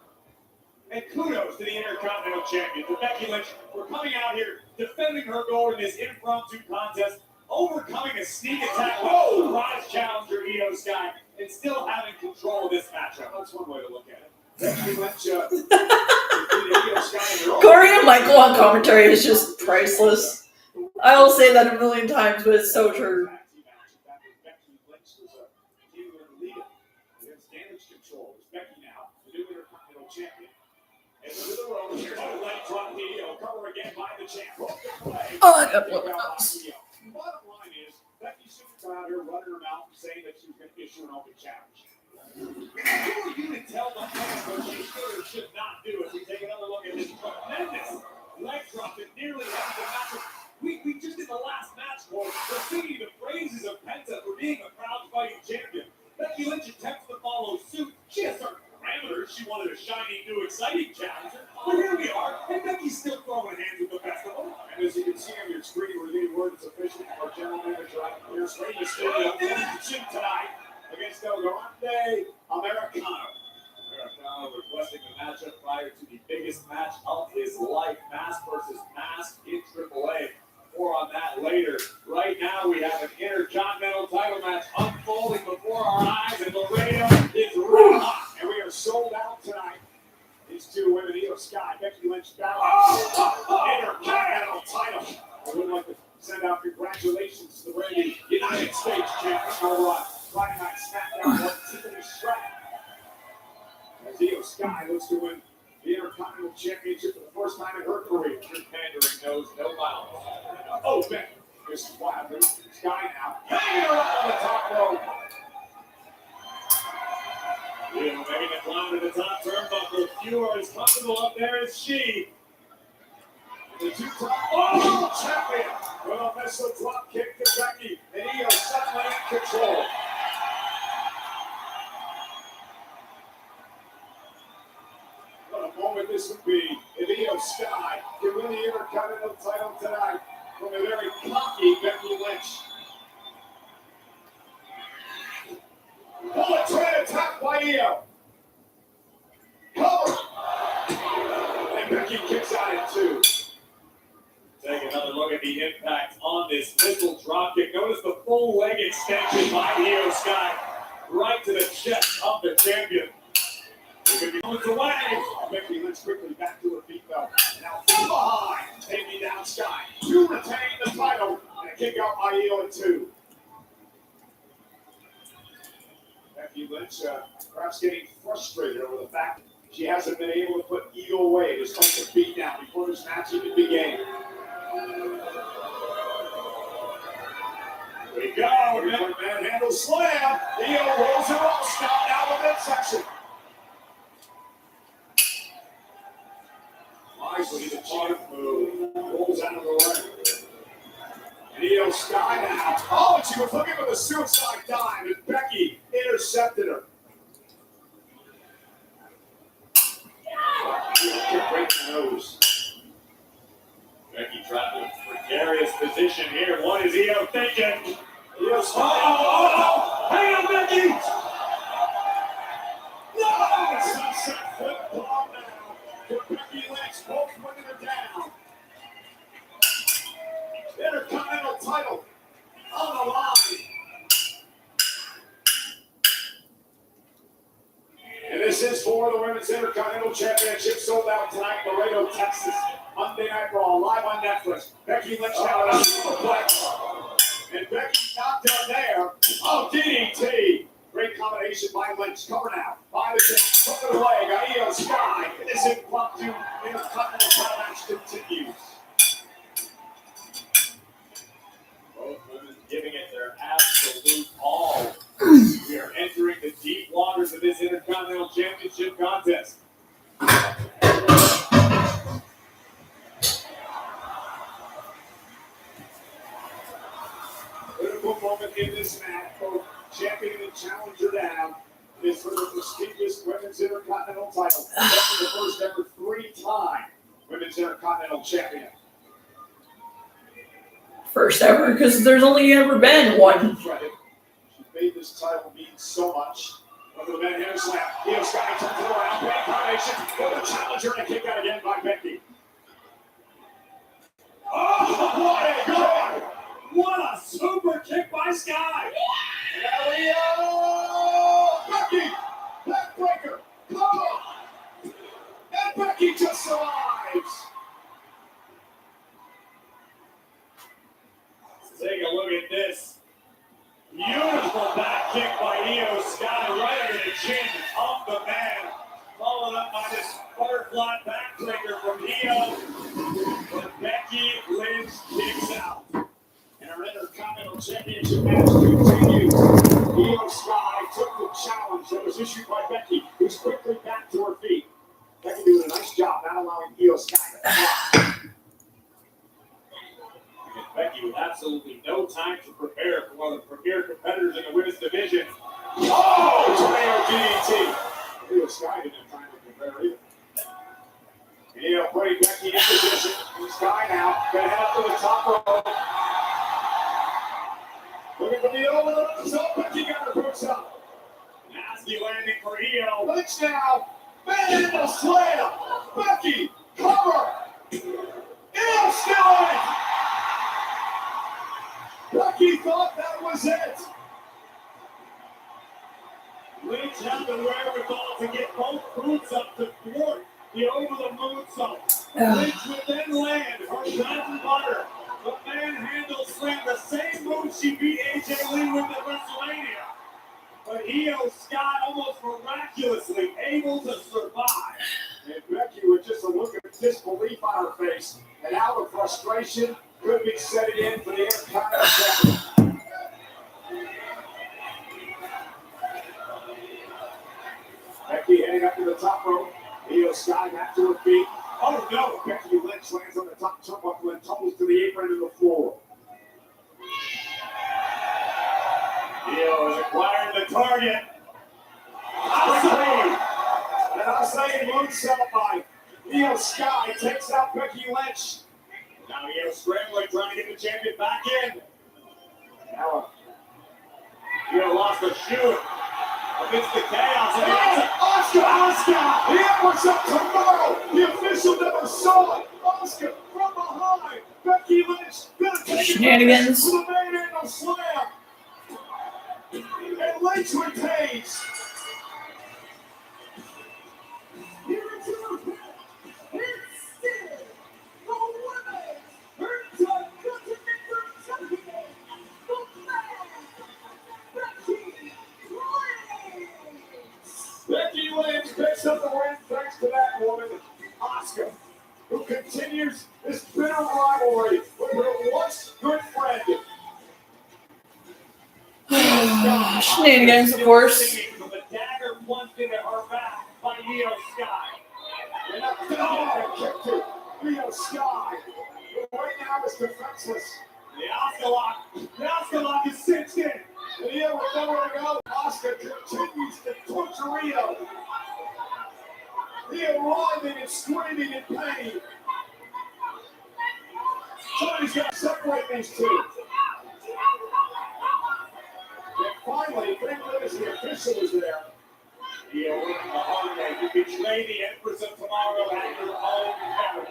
And kudos to the Intercontinental Champion, to Becky Lynch, for coming out here, defending her gold in this impromptu contest, overcoming a sneak attack with a surprise challenger Io Sky, and still having control of this matchup. That's one way to look at it. Becky Lynch defeated Io Sky in her own. Corey and Michael on commentary is just priceless. I will say that a million times, but it's so true. Becky Lynch was a team leader against Damage Control. It's Becky now, the new Intercontinental Champion. And to the road here, a leg drop to Io, cover again by the champ. Oh, I got one of those. Bottom line is, Becky shouldn't come out here running her mouth and saying that she was going to issue an open challenge. Who are you to tell the fans what she should or should not do? As we take another look at this tremendous leg drop that nearly ended the match. We just in the last match, were singing the praises of Penta for being a proud fighting champion. Becky Lynch attempts to follow suit. She has certain parameters. She wanted a shiny, new, exciting challenger. But here we are, and Becky's still throwing hands with the best of them. And as you can see on your screen, we're getting word it's official. Our general manager out here, Rey Mysterio, in tonight against El Grande Americano. Americano requesting the matchup prior to the biggest match of his life, Mask versus Mask in AAA. More on that later. Right now, we have an Intercontinental title match unfolding before our eyes, and Laredo is red hot, and we are sold out tonight. These two women, Io Sky, Becky Lynch, battle Intercontinental title. I would like to send out congratulations to the reigning United States champion, Friday Night SmackDown, Tiffany Stratton. As Io Sky looks to win the Intercontinental Championship for the first time in her career. Her pandering knows no bounds. Oh, Becky, this is wild. Sky now, hanging her up on the top rope. Making the climb to the top turnbuckle. Few are as comfortable up there as she. The two-time champion with a missile drop kick to Becky, and Io suddenly in control. What a moment this would be if Io Sky can win the Intercontinental title tonight from a very cocky Becky Lynch. Bullet train attack by Io. Cover. And Becky kicks out at two. Take another look at the impact on this missile dropkick. Notice the full leg extension by Io Sky right to the chest of the champion. It could be moments away. Becky Lynch quickly back to her feet though. And now from behind, taking down Sky to retain the title. And a kick out by Io at two. Becky Lynch perhaps getting frustrated over the fact she hasn't been able to put Io away despite the beatdown before this match even began. Here we go. Manhandle slam. Io rolls her off. Scott out of the midsection. Wisely, the charge move. Rolls out of the ring. And Io Sky now. Oh, and she was looking for the suicide dive, and Becky intercepted her. Break the nose. Becky trapped in a precarious position here. What is Io thinking? Io Sky. Oh, hang on, Becky! No! Sunset flip bomb now. For Becky Lynch, both women are down. Intercontinental title on the line. And this is for the Women's Intercontinental Championship, sold out tonight, Laredo, Texas. Monday Night Raw, live on Netflix. Becky Lynch down on the superplex. And Becky knocked down there. Oh, DDT. Great combination by Lynch. Cover now. By the tip, hook of the leg on Io Sky. And this impromptu Intercontinental title match continues. Both women giving it their absolute all. We are entering the deep waters of this Intercontinental Championship contest. Critical moment in this match, both champion and challenger down. It is for the prestigious Women's Intercontinental title. That's the first ever 3-time Women's Intercontinental Champion. First ever, because there's only ever been one. Credit. She made this title mean so much. Over the man hand slam. Io Sky turns it around. Big combination. For the challenger and a kick out again by Becky. Oh, what a good one! What a super kick by Sky! And Io! Becky! Backbreaker! Come on! And Becky just survives! Take a look at this. Beautiful back kick by Io Sky right under the chin of the man. Followed up by this butterfly backbreaker from Io. But Becky Lynch kicks out. And our Intercontinental Championship match continues. Io Sky took the challenge that was issued by Becky, who's quickly back to her feet. Becky doing a nice job not allowing Io Sky to fly. Becky with absolutely no time to prepare for one of the premier competitors in the women's division. Oh, tornado DDT. Io Sky didn't have time to prepare either. Io putting Becky in position. Sky now gonna head up to the top rope. Looking for the over the top. Becky got her boots up. Nasty landing for Io. Lynch now. Manhandle slam. Becky cover. Io still in it. Becky thought that was it. Lynch had the wherewithal to get both boots up to thwart the over-the-moonsault. Lynch would then land her bread and butter, the manhandle slam, the same move she beat AJ Lee with at WrestleMania. But Io Sky almost miraculously able to survive. And Becky with just a look of disbelief on her face and out of frustration could be setting in for the Intercontinental Championship. Becky heading up to the top rope. Io Sky back to her feet. Oh no! Becky Lynch lands on the top turnbuckle and tumbles to the apron and the floor. Io is acquiring the target. Outside moonsault by Io Sky takes out Becky Lynch. Now Io scrambling, trying to get the champion back in. Now Io lost the shoe amidst the chaos. Oscar! The Edwards up tomorrow! The official never saw it! Oscar from behind! Becky Lynch gonna take Shenanigans. it to the manhandle slam! And Lynch retains! Here it's your pick! It's still the women's Intercontinental Champion, the man, Becky Lynch! continues this bitter rivalry with her once good friend. Shenanigans, of course. From a dagger plunged into her back by Io Sky. And up kick to Io Sky. But right now is defenseless. The Oscar lock is cinched in. And Io with nowhere to go. Oscar continues to torture Io. Io writhing and screaming in pain. Somebody's got to separate these two. And finally, thank goodness the official is there. Io winning the hard way to betray the Empress of Tomorrow at her own peril.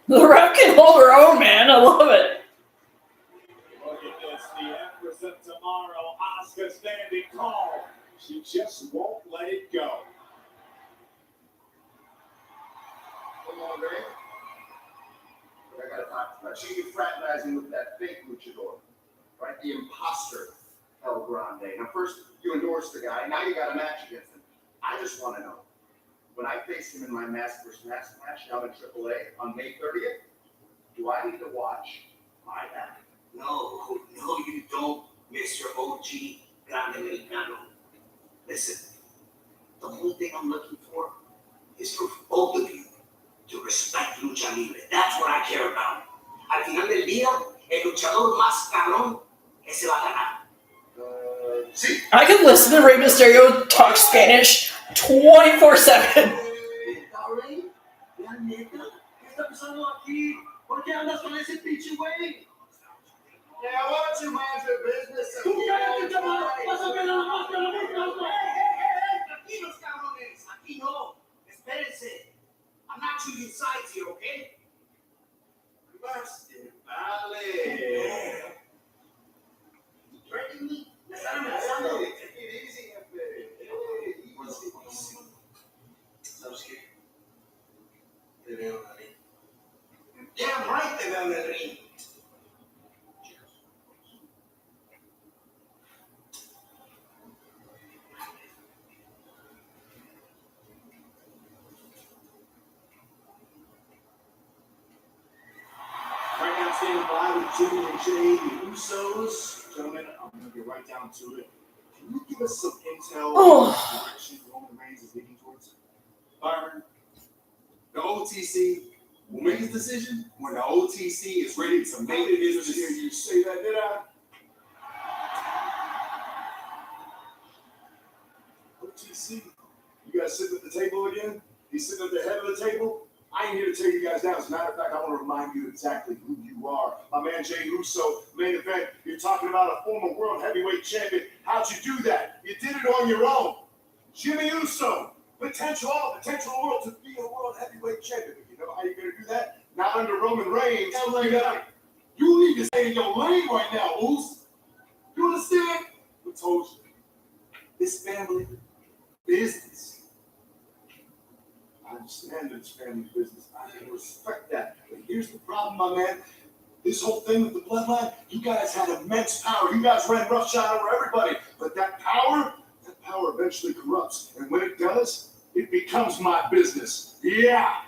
The ref can hold her own, man. I love it. Look at this, the Empress of Tomorrow, Asuka standing tall. She just won't let it go. Come on, Ray. I gotta talk about you fraternizing with that fake luchador, right? The imposter, El Grande. Now, first you endorsed the guy, now you got a match against him. I just want to know, when I face him in my mask versus mask match down in AAA on May 30th, do I need to watch my back? No, you don't, Mr. OG Grande Americano. Listen, the whole thing I'm looking for is for both of you to respect lucha libre. That's what I care about. Al final del día, el luchador más cabrón ese va a ganar. See? I can listen to Rey Mysterio talk Spanish 24/7. Darling, la neta, ¿qué está pasando aquí? ¿Por qué andas con ese pinche güey? Yeah, why don't you mind your business? ¡Tú cállate, chaval! ¡Vas a ver la máscara de México! Aquí los cabrones, aquí no. Espérense. I'm not choosing sides here, okay? Vale. Threatening me? Me están amenazando. Take it easy, jefe. Easy. ¿Sabes qué? Te veo en el ring. Damn right te veo en el ring. Right now, standing by with Jimmy and Jay, the Usos. Gentlemen, I'm going to get right down to it. Can you give us some intel on the direction Roman Reigns is leading towards? Byron, the OTC will make its decision when the OTC is ready to make it. Did hear you say that, did I? OTC, you guys sitting at the table again? He's sitting at the head of the table? I ain't here to tear you guys down. As a matter of fact, I want to remind you exactly who you are. My man Jay Uso, main event. You're talking about a former world heavyweight champion. How'd you do that? You did it on your own. Jimmy Uso, potential world to be a world heavyweight champion. You know how you're going to do that? Not under Roman Reigns. You need to stay in your lane right now, Uso. You understand? I told you. This family business. I understand that it's family business. I can respect that. But here's the problem, my man. This whole thing with the bloodline, you guys had immense power. You guys ran roughshod over everybody. But that power eventually corrupts. And when it does, it becomes my business. Yeah.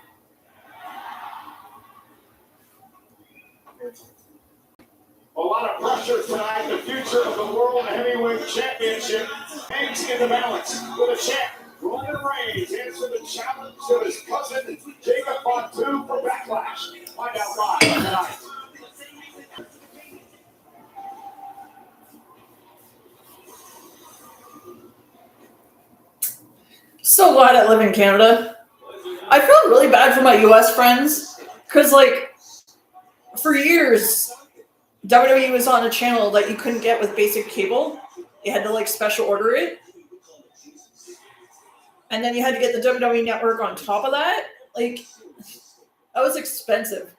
A lot of pressure tonight. The future of the World Heavyweight Championship hangs in the balance with a champ. Roman Reigns answered the challenge of his cousin Jacob Fatu for Backlash. Find out why tonight. So glad I live in Canada. I feel really bad for my US friends because, like, for years, WWE was on a channel that you couldn't get with basic cable. You had to, like, special order it. And then you had to get the WWE Network on top of that. Like, that was expensive.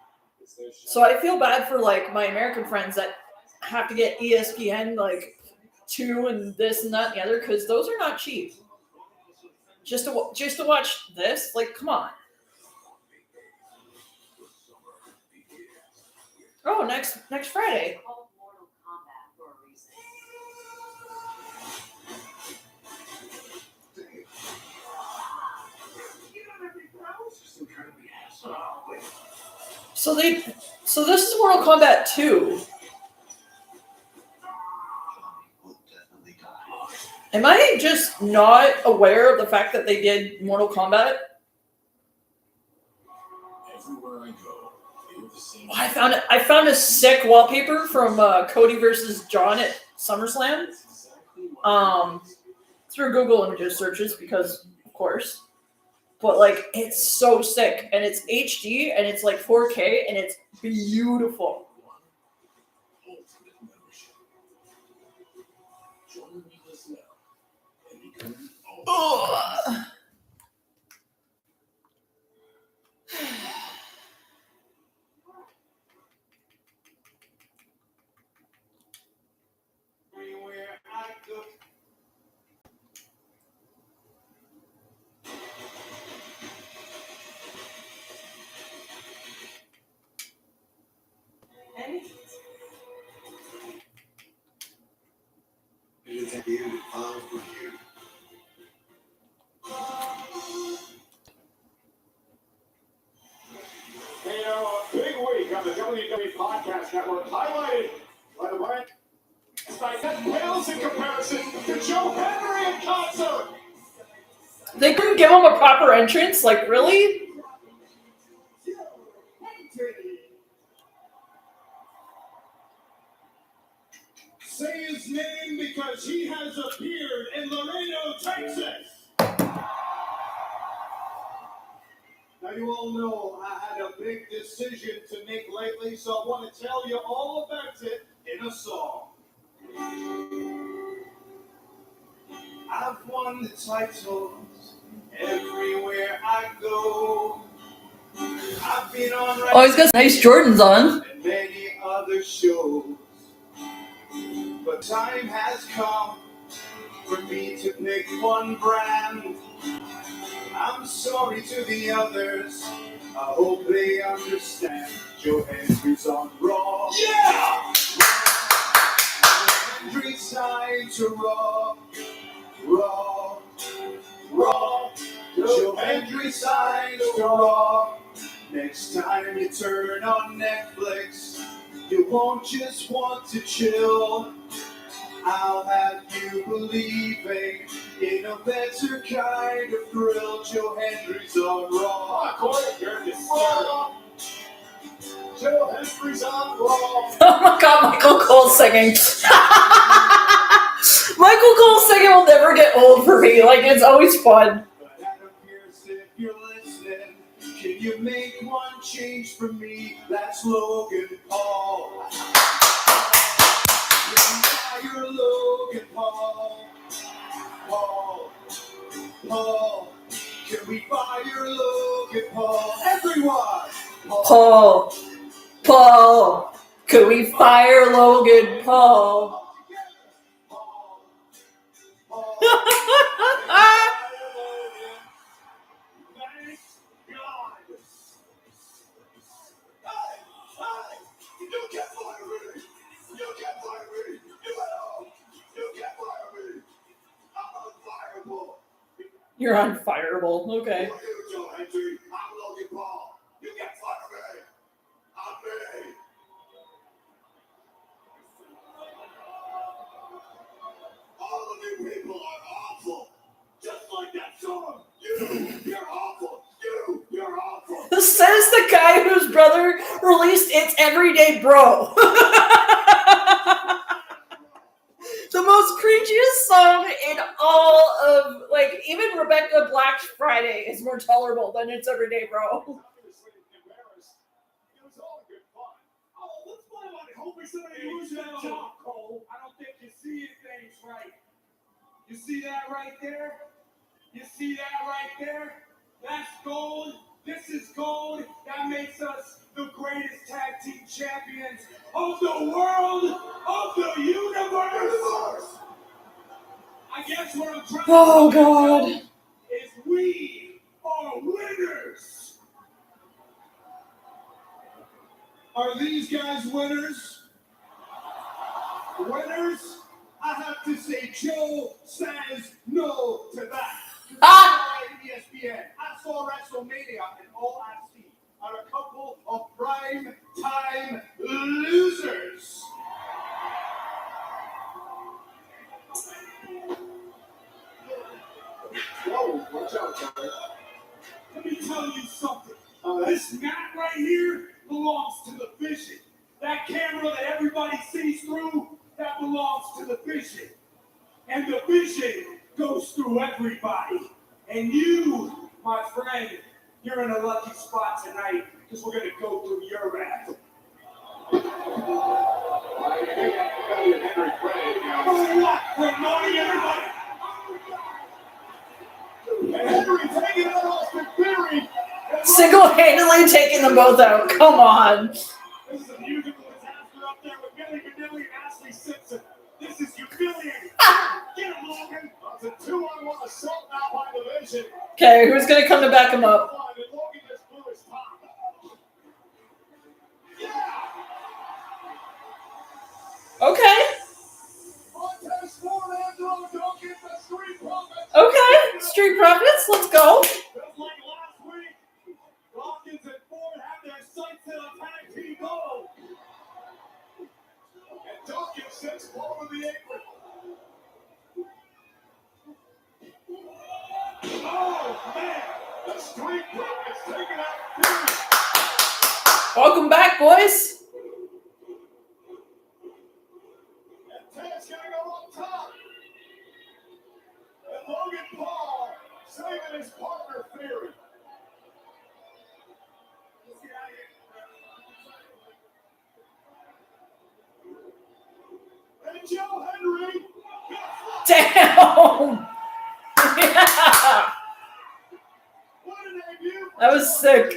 So I feel bad for, like, my American friends that have to get ESPN, like, 2 and this and that and the other, because those are not cheap. Just to watch this, like, come on. Oh, next Friday. So this is Mortal Kombat 2. Am I just not aware of the fact that they did Mortal Kombat? Everywhere I go, I hear the same. I found a sick wallpaper from Cody versus John at SummerSlam. Through Google Images searches because, of course. But like, it's so sick, and it's HD, and it's like 4K, and it's beautiful. Ugh. Everywhere I go. It's at the end of all for you. Hey, a big week on the WWE Podcast Network, highlighted by the brand. That pales in comparison to Joe Henry in concert. They couldn't give him a proper entrance? Like, really? Say his name because he has appeared in Laredo, Texas. Now, you all know I had a big decision to make lately, so I want to tell you all about it in a song. I've won the titles everywhere I go. I've been on Oh, he's got nice Jordans on. and many other shows. But time has come for me to pick one brand. I'm sorry to the others. I hope they understand. Joe Hendry's on Raw. Yeah! Hendry signed to Raw. Raw. Raw. Joe Hendry signed to Raw. Next time you turn on Netflix, you won't just want to chill. I'll have you believing in a better kind of thrill. Joe Hendry's on Raw. Raw. Joe Hendry's on Raw. Oh my god, Michael Cole singing. Michael Cole singing will never get old for me. Like, it's always fun. But Adam Pearce, if you're listening, can you make one change for me? That's Logan Paul. You're Logan Paul. Paul. Can we fire Logan Paul? Everyone. Paul. Could we fire Logan Paul? You're unfireable. Okay. I'm Logan Paul. You can't fire me. I'm me. All of you people are awful. Just like that song. You're awful. You're awful. Says the guy whose brother released It's Everyday Bro. The most cringiest song in all of, like, even Rebecca Black's Friday is more tolerable than It's Everyday Bro. It was all good fun. Oh, let's play like hoping somebody loses that job, Cole. I don't think you see things right. You see that right there? You see that right there? That's gold. This is gold. That makes us the greatest tag team champions of the world, of the universe. I guess what I'm trying Oh, to God. say is we are winners. Are these guys winners? Winners? I have to say Joe says no to that. ESPN. I saw WrestleMania and all I've seen are a couple of prime time losers. Whoa, watch out, Tyler. Let me tell you something. This mat right here belongs to the vision. That camera that everybody sees through, that belongs to the vision. And the vision goes through everybody. And you, my friend, you're in a lucky spot tonight because we're going to go through your ass. For what? For annoying everybody? And Henry taking out Austin Theory. Single-handedly taking them both out. Come on. This is a musical disaster up there with Billy Vanilli and Ashley Simpson. This is humiliating. Get him, Logan. It's a 2-on-1 assault now by the Vision. Okay, who's going to come to back him up? And Logan just blew his top. Okay. Montez Ford, Angelo Dawkins, the Street Profits. Okay. Street Profits, let's go. Just like last week, Dawkins and Ford have their sights set on tag team gold. And Dawkins sits over the apron. Oh, man. The Street Profits taking out Fury. Welcome back, boys. And Ted's gonna go on top. And Logan Paul saving his partner Theory. And Joe Henry. Damn. Yeah. What a debut. That was sick.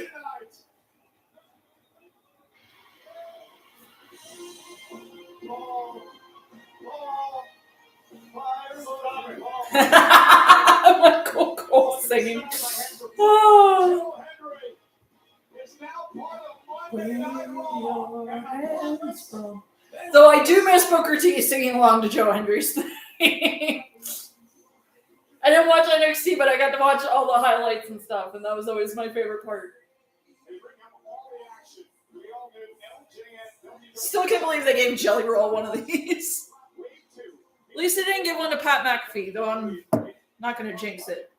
Michael Cole singing. Oh. So I do miss Booker T singing along to Joe Hendry's thing. I didn't watch NXT, but I got to watch all the highlights and stuff, and that was always my favorite part. Still can't believe they gave Jelly Roll one of these. At least they didn't give one to Pat McAfee, though I'm not going to jinx it.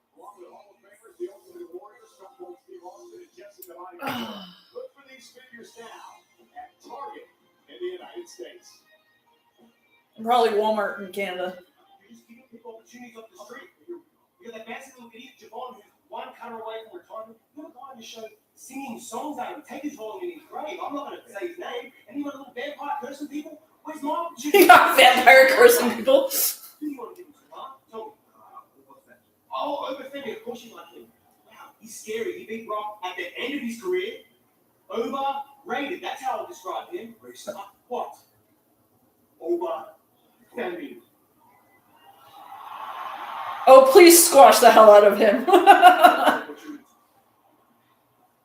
Look for these figures now at Target in the United States. And probably Walmart in Canada. You're just giving people opportunities off the street. You're that fancy little idiot Javon who's one cutter away from retirement. You're the guy on the show singing songs out and take his volume in his grave. I'm not going to say his name. And you got a little vampire cursing people? Where's my opportunity? You got vampire cursing people. Who do you want to give him to, huh? Tell me. What's that? Oh, overthinking. Of course you like him. Wow, he's scary. He beat Brock at the end of his career. Overrated. That's how I'll describe him. What? Overrated. Oh, please squash the hell out of him.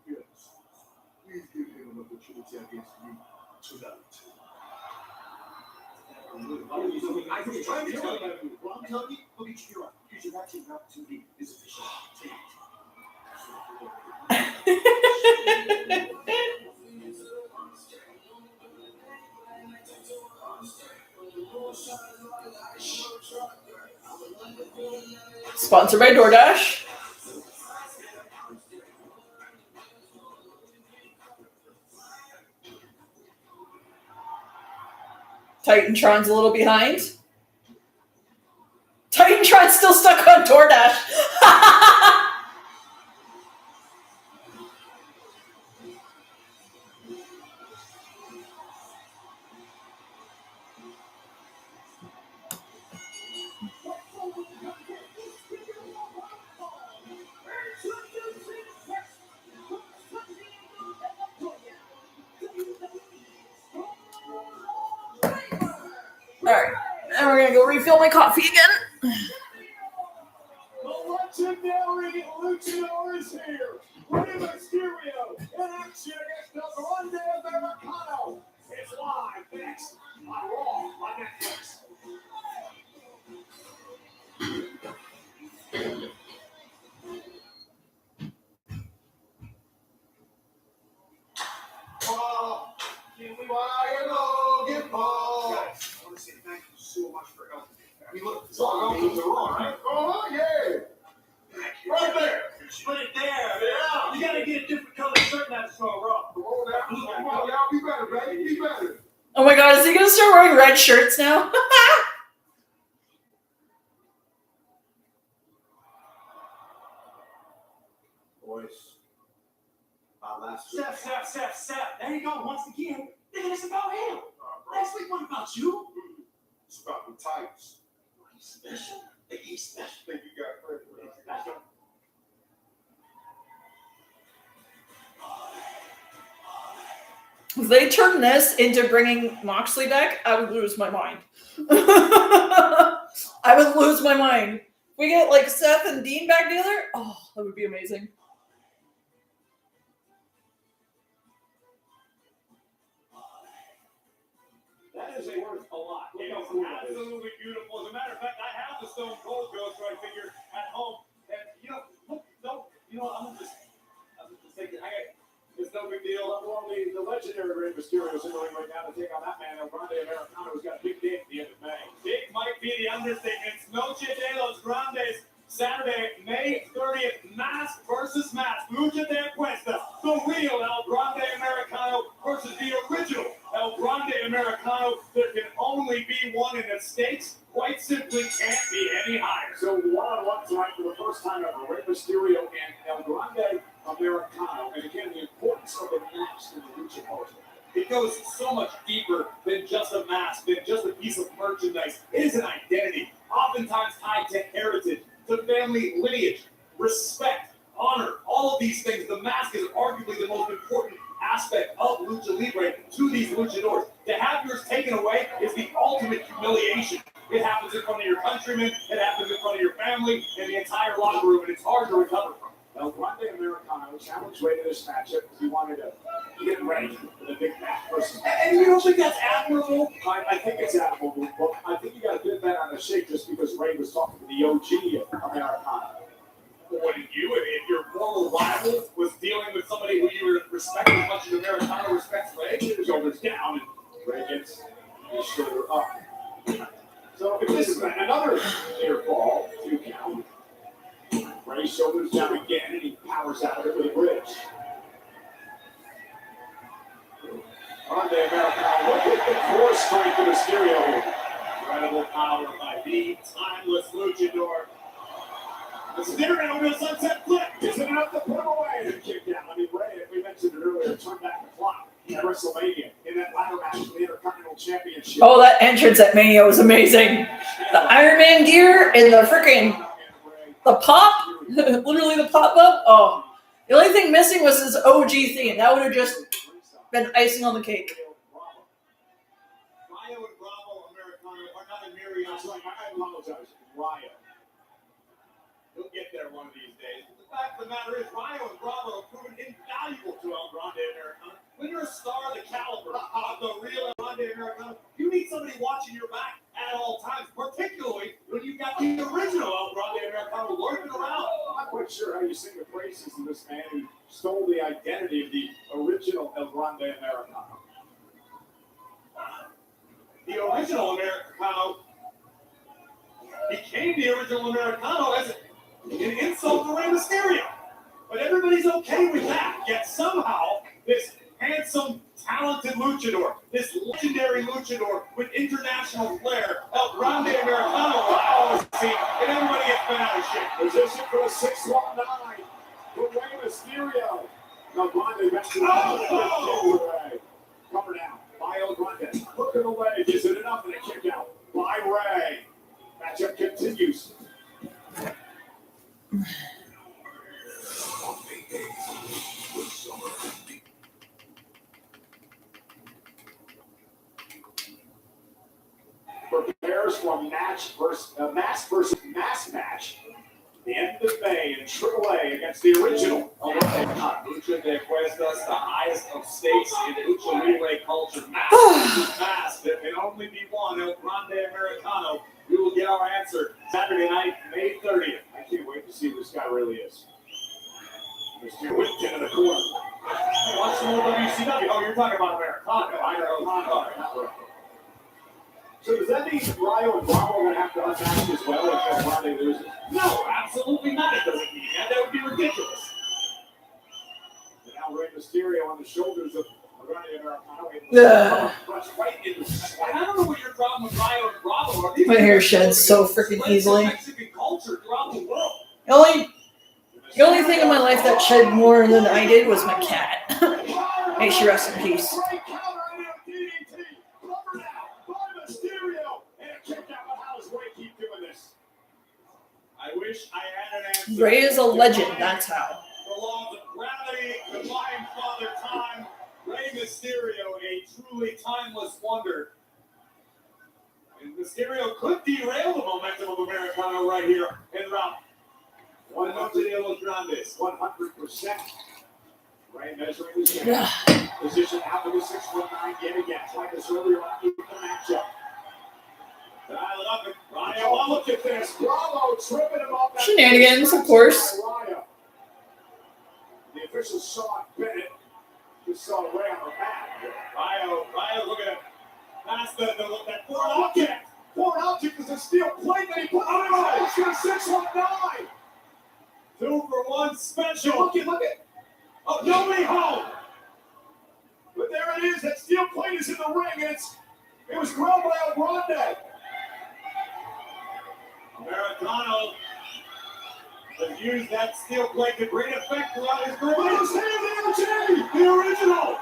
Yes. Please give him an opportunity against me tonight. I'm trying to tell you. Well, I'm telling you, look at you. Here's your matching opportunity. Is official. Take it. Sponsored by DoorDash. Titantron's a little behind. Titantron's still stuck on DoorDash. Alright, and we're gonna go refill my coffee again. The legendary Luchador is here. Rey Mysterio in action against the Grande Americano. It's live next on Raw on Netflix. Get Paul. Guys, I want to say thank you so much for helping me. I mean, look, it's all going to Raw, right? Oh, yeah. Thank you. Right there. Put it there. Yeah. You gotta get a different color shirt now to show Raw. Come on, y'all. Be better, baby. Be better. Oh my god, is he gonna start wearing red shirts now? Boys, last week. Seth. There you go. Once again, it's about him. Last week, what about you? It's about the Titans. He's special. He's special. I think you got credit for that. Special. If they turn this into bringing Moxley back, I would lose my mind. I would lose my mind. We get like Seth and Dean back together. Oh, that would be amazing. That is worth a lot. It is absolutely beautiful. As a matter of fact, I have the Stone Cold Ghost right figure at home. And I'm just thinking, it's no big deal. Well, the legendary Rey Mysterio is in the ring right now to take on that man, El Grande Americano, who's got a big day at the end of May. Big might be the understatement. Noche de los Grandes, Saturday, May 30th, mask versus mask. Lucha de Cuesta, the real El Grande Americano versus the original El Grande Americano. There can only be one in the States. Quite simply can't be any higher. So one-on-one tonight for the first time ever, Rey Mysterio and El Grande Americano. And again, the importance of the mask in the Lucha culture. It goes so much deeper than just a mask, than just a piece of merchandise. It is an identity, oftentimes tied to heritage, to family lineage, respect, honor, all of these things. The mask is arguably the most important aspect of Lucha Libre to these luchadors. To have yours taken away is the ultimate humiliation. It happens in front of your countrymen, it happens in front of your family, and the entire locker room, and it's hard to recover from. El Grande Americano challenged Rey to this matchup because he wanted to get ready for the big match versus. And you don't think that's admirable? I think it's admirable, but I think you got to get that on a shake just because Rey was talking to the OG of Americano. Wouldn't you? If your former rival was dealing with somebody who you respect as much as Americano respects Rey, his shoulders down, and Rey gets his shoulder up. So if this is another near fall, 2 count. Rey shoulders down again, and he powers out of it with a bridge. Grande Americano, look at the core strength of Mysterio here. incredible power by the timeless luchador. The snare down with a sunset flip. Isn't enough to put him away and kick down. I mean, Rey, we mentioned it earlier, turned back the clock at WrestleMania in that ladder match for the Intercontinental Championship. Oh, that entrance at Mania was amazing. The Iron Man gear and the freaking the pop, literally the pop up. Oh, the only thing missing was his OG theme. That would have just been icing on the cake. Ryo and Bravo Americano are not a myriad. I apologize, Ryo. He'll get there one of these days. But the fact of the matter is, Ryo and Bravo have proven invaluable to El Grande Americano. When you're a star of the caliber of the real El Grande Americano, you need somebody watching your back at all times, particularly when you've got the original El Grande Americano lurking around. I'm not quite sure how you sing the praises of this man who stole the identity of the original El Grande Americano. The original Americano became the original Americano as an insult to Rey Mysterio. But everybody's okay with that. Yet somehow, this handsome, talented luchador, this legendary luchador with international flair, El Grande Americano, I always see, and everybody gets bent out of shape. Position for a 619 for Rey Mysterio. El Grande back to the cover down by El Grande. Look at the leg. Is it enough? And a kick out by Rey. Matchup continues. Prepares for a mask versus mask match. The end of May in AAA against the original. Lucha de Cuestas, the highest of stakes in Lucha Libre culture. Mask versus mask. There can only be one, El Grande Americano. We will get our answer Saturday night, May 30th. I can't wait to see who this guy really is. Mr. Whipped into the corner. Watch some more WCW. Oh, you're talking about Americano. I know. So does that mean Ryo and Bravo are going to have to unmatch as well if Monday loses? No, absolutely not. It doesn't mean that. That would be ridiculous. And now Rey Mysterio on the shoulders of Ronnie Americano. Right in the And I don't know what your problem with Ryo and Bravo are. My hair sheds so freaking easily. Mexican culture throughout the world. The only thing in my life that shed more than I did was my cat. May she rest in peace. Great counter into a DDT. Covered out by Mysterio. And a kick out. But how does Rey keep doing this? I wish I had an answer. Rey is a legend, that's how. The laws of gravity, divine father time, Rey Mysterio, a truly timeless wonder. And Mysterio could derail the momentum of Americano right here in round 100 de los Grandes. 100%. Rey measuring his game. Position out with a 619 yet again. Tried this earlier on in the matchup. Dial it up and Ryo. Oh, look at this. Bravo tripping him off. Shenanigans, of course. The official saw Bennett. Just saw Rey on the mat. Ryo looking at past that foreign object. Foreign object is a steel plate that he put on his head. He's got 619. 2 for 1 special. Look at. Oh, nobody home. But there it is. That steel plate is in the ring, and it was grabbed by El Grande. Americano has used that steel plate to great effect throughout his career. But his hand, the original.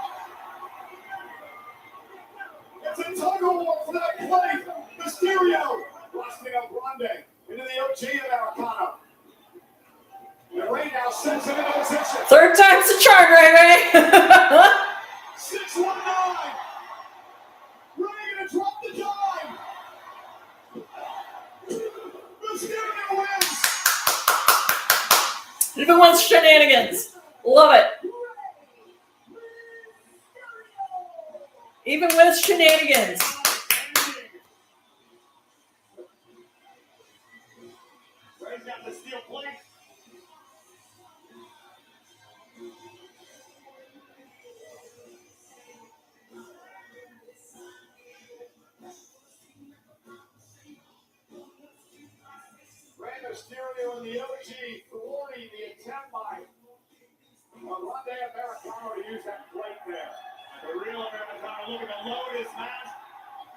It's a tug of war for that plate. Mysterio blasting El Grande into the OG of Americano. And Rey now sends him into position. Third time's the charm, Rey. 619. Rey gonna drop the dime. Mysterio wins. Even with shenanigans. Love it. Even with shenanigans. Rey's got the steel plate. Rey Mysterio and the OG thwarting the attempt by Monday Americano to use that plate there. The real Americano looking to load his mask,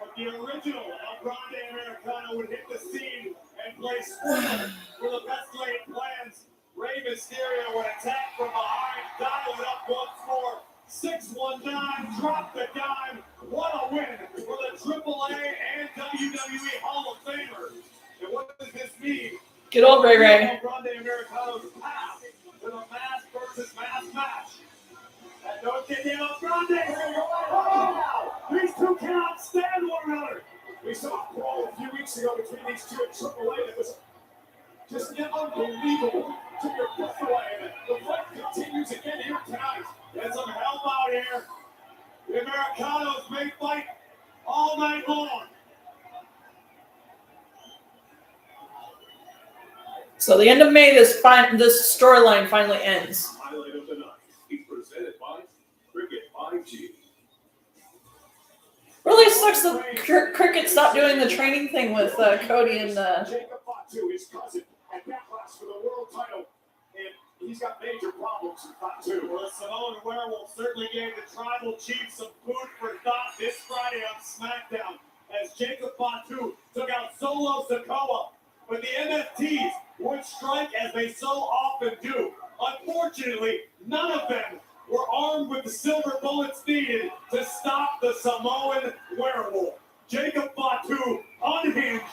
but the original El Grande Americano would hit the scene and play spoiler for the best laid plans. Rey Mysterio would attack from behind, dial it up once more. 619, drop the dime. What a win for the AAA and WWE Hall of Famers. And what does this mean? Good old Rey. El Grande Americano's path to the mask versus mask match. And don't get him El Grande. Oh, these two cannot stand one another. We saw a brawl a few weeks ago between these two at AAA that was just unbelievable. Took your breath away, and the fight continues again here tonight. Get some help out here. The Americanos may fight all night long. So the end of May, this storyline finally ends. Highlight of the night is presented by Cricket 5G. Really sucks that Cricket stopped doing the training thing with Cody and Jacob Fatu, his cousin, at Backlash for the world title, and he's got major problems in Fatu. Well, Samoan Werewolf certainly gave the Tribal Chief some food for thought this Friday on SmackDown as Jacob Fatu took out Solo Sikoa. But the MFTs would strike as they so often do. Unfortunately, none of them were armed with the silver bullets needed to stop the Samoan Werewolf. Jacob Fatu unhinged,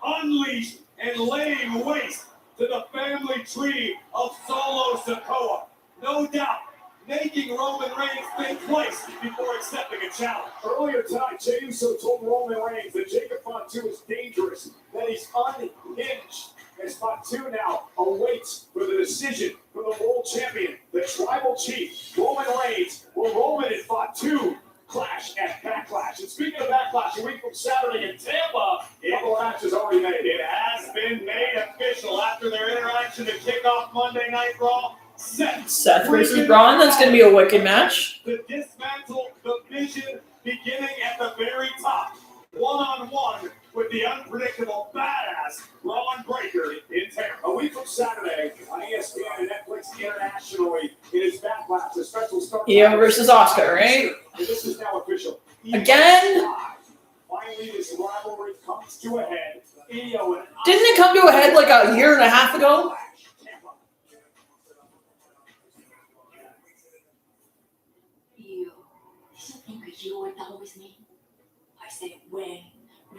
unleashed, and laying waste to the family tree of Solo Sikoa. No doubt, making Roman Reigns think twice before accepting a challenge. Earlier tonight, Jey Uso told Roman Reigns that Jacob Fatu is dangerous, that he's unhinged. As Fatu now awaits for the decision from the world champion, the Tribal Chief, Roman Reigns. Will Roman and Fatu clash at Backlash? And speaking of Backlash, a week from Saturday in Tampa, a couple of matches already made. It has been made official after their interaction to kick off Monday Night Raw. Set Seth versus Braun. That's going to be a wicked match. To dismantle the vision beginning at the very top. One-on-one with the unpredictable badass Braun Breaker in Tampa. A week from Saturday on ESPN and Netflix internationally, it is Backlash, a special start. Io versus Asuka, right? And this is now official. Again? Finally, this rivalry comes to a head. Io and Didn't it come to a head like a year and a half ago? You should think you were done with me. I said when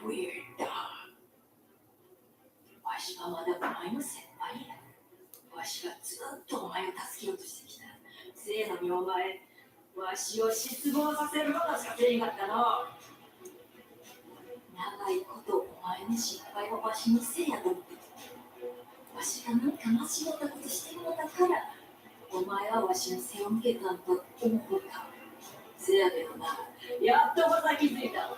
we're done. わしはまだお前の先輩や。わしはずっとお前を助けようとしてきた。せいのにお前、わしを失望させることしかせんかったの。長いことお前の失敗はわしのせいやと思ってきた。わしがなんか間違ったことしてもらったから、お前はわしの背を向けたんと思った。せやけどな、やっとまた気づいた。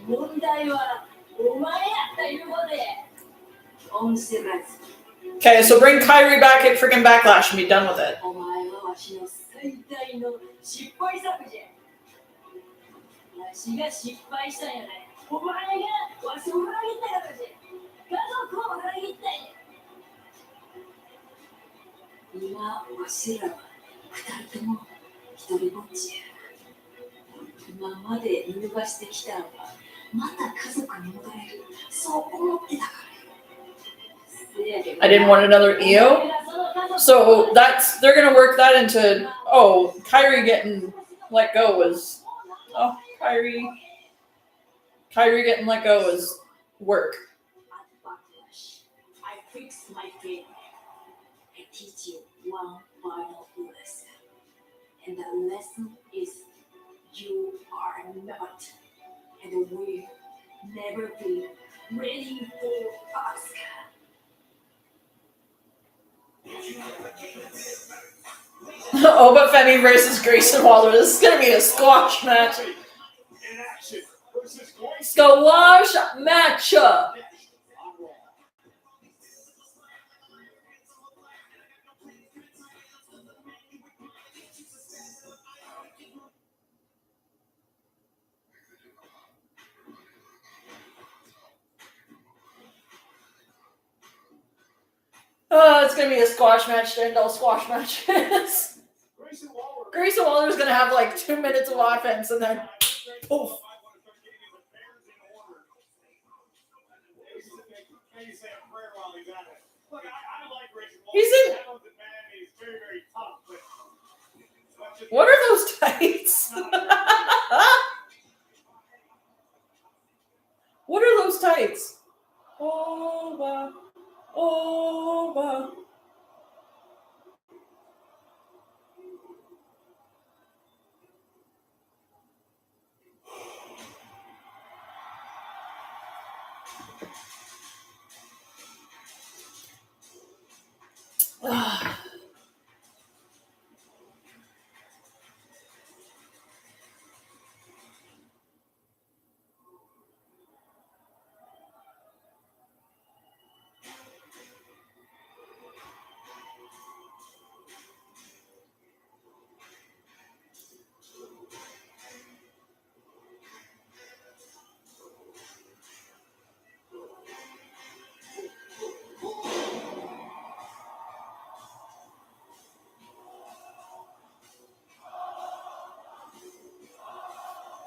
問題はお前やったいうことで。Onしてるやつ。Okay, so bring Kyrie back at freaking Backlash and be done with it. お前はわしの最大の失敗作じゃ。わしが失敗したんやない。お前がわしを裏切ったからじゃ。家族を裏切ったんや。今、わしらは二人とも一人ぼっちや。今まで見逃してきたのは、また家族に戻れる。そう思ってたから。I didn't want another Io. So they're gonna work that into Kyrie getting let go was Kyrie getting let go is work. I fixed my failure. I teach you one final lesson. And the lesson is you are not and will never be ready for Asuka. Oba Femi versus Grayson Waller. This is gonna be a squash match. In action versus Squash matchup. Oh, it's gonna be a squash match to end all squash matches. Grayson Waller's gonna have like 2 minutes of offense and then poof. He's in. What are those tights? What are those tights? Oh, wow. Oh, wow.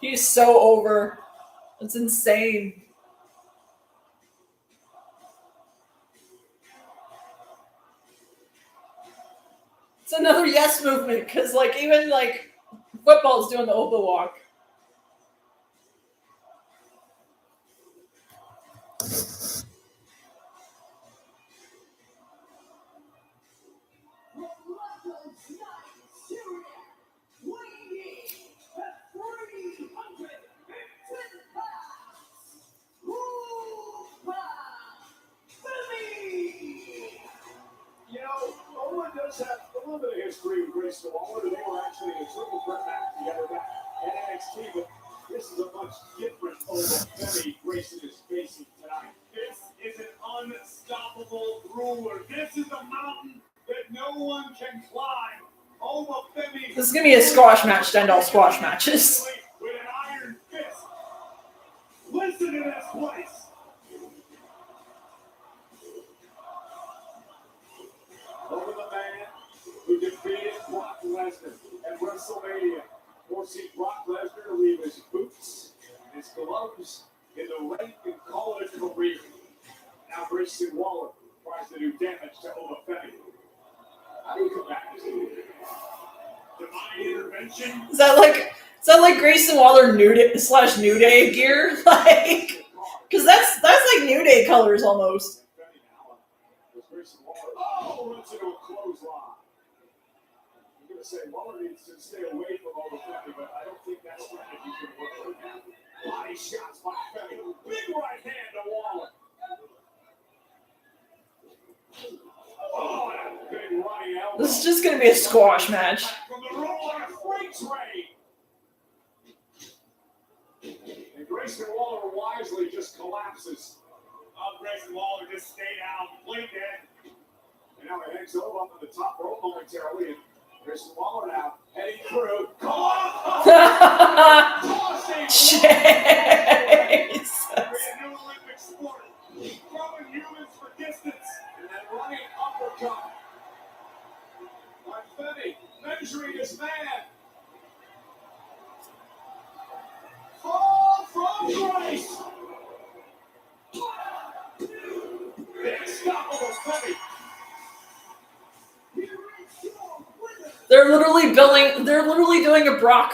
He's so over. It's insane. It's another yes movement because, like, even like football's doing the Oba walk. Does have a little bit of history with Grayson Waller. They were actually in a triple threat match together back at NXT, but this is a much different Femi Grayson is facing tonight. This is an unstoppable ruler. This is a mountain that no one can climb. This is gonna be a squash match to end all squash matches. With an iron fist. Listen to this place. Over the man who defeated Brock Lesnar at WrestleMania, forcing Brock Lesnar to leave his boots and his gloves in the ring and call it a career. Now Grayson Waller tries to do damage to Obafemi. How do you come back to this? Divine intervention. Is that like Grayson Waller New Day gear? Like, because that's like New Day colors almost. Oh, runs into a clothesline. I'm going to say Waller needs to stay away from Obafemi, but I don't think that strategy can work right now. Body shots by Femi. Big right hand to Waller. Oh, that big running elbow. This is just gonna be a squash match. From the roll on a freight train. And Grayson Waller wisely just collapses. Grayson Waller just stayed out, played dead. And now he hangs over up on the top rope momentarily. And Grayson Waller now heading through. Come on! Jesus. A new Olympic sport. Throwing humans for distance. And then running uppercut. Femi measuring his man. Fall from grace. Big stop of Femi. They're literally doing a Brock.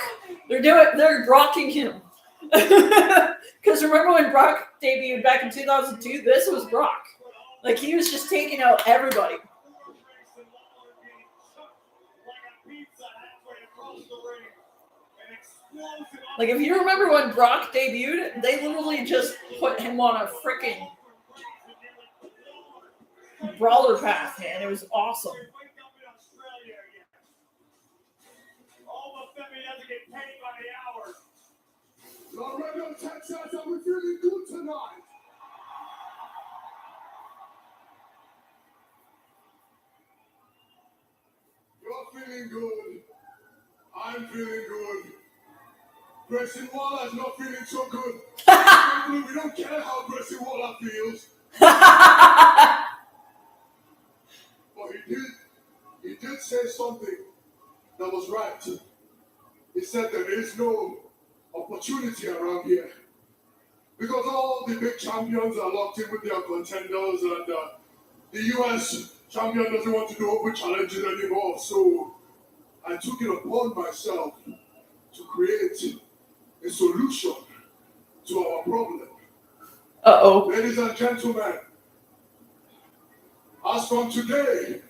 They're Brocking him. Because remember when Brock debuted back in 2002? This was Brock. Like, he was just taking out everybody. Like, if you remember when Brock debuted, they literally just put him on a freaking brawler path, man. It was awesome. Laredo, Texas, are we feeling good tonight? You're feeling good. I'm feeling good. Grayson Waller is not feeling so good. We don't care how Grayson Waller feels. But he did say something that was right. He said there is no opportunity around here. Because all the big champions are locked in with their contenders, and the US champion doesn't want to do open challenges anymore. So I took it upon myself to create a solution to our problem. Uh-oh. Ladies and gentlemen, as from today,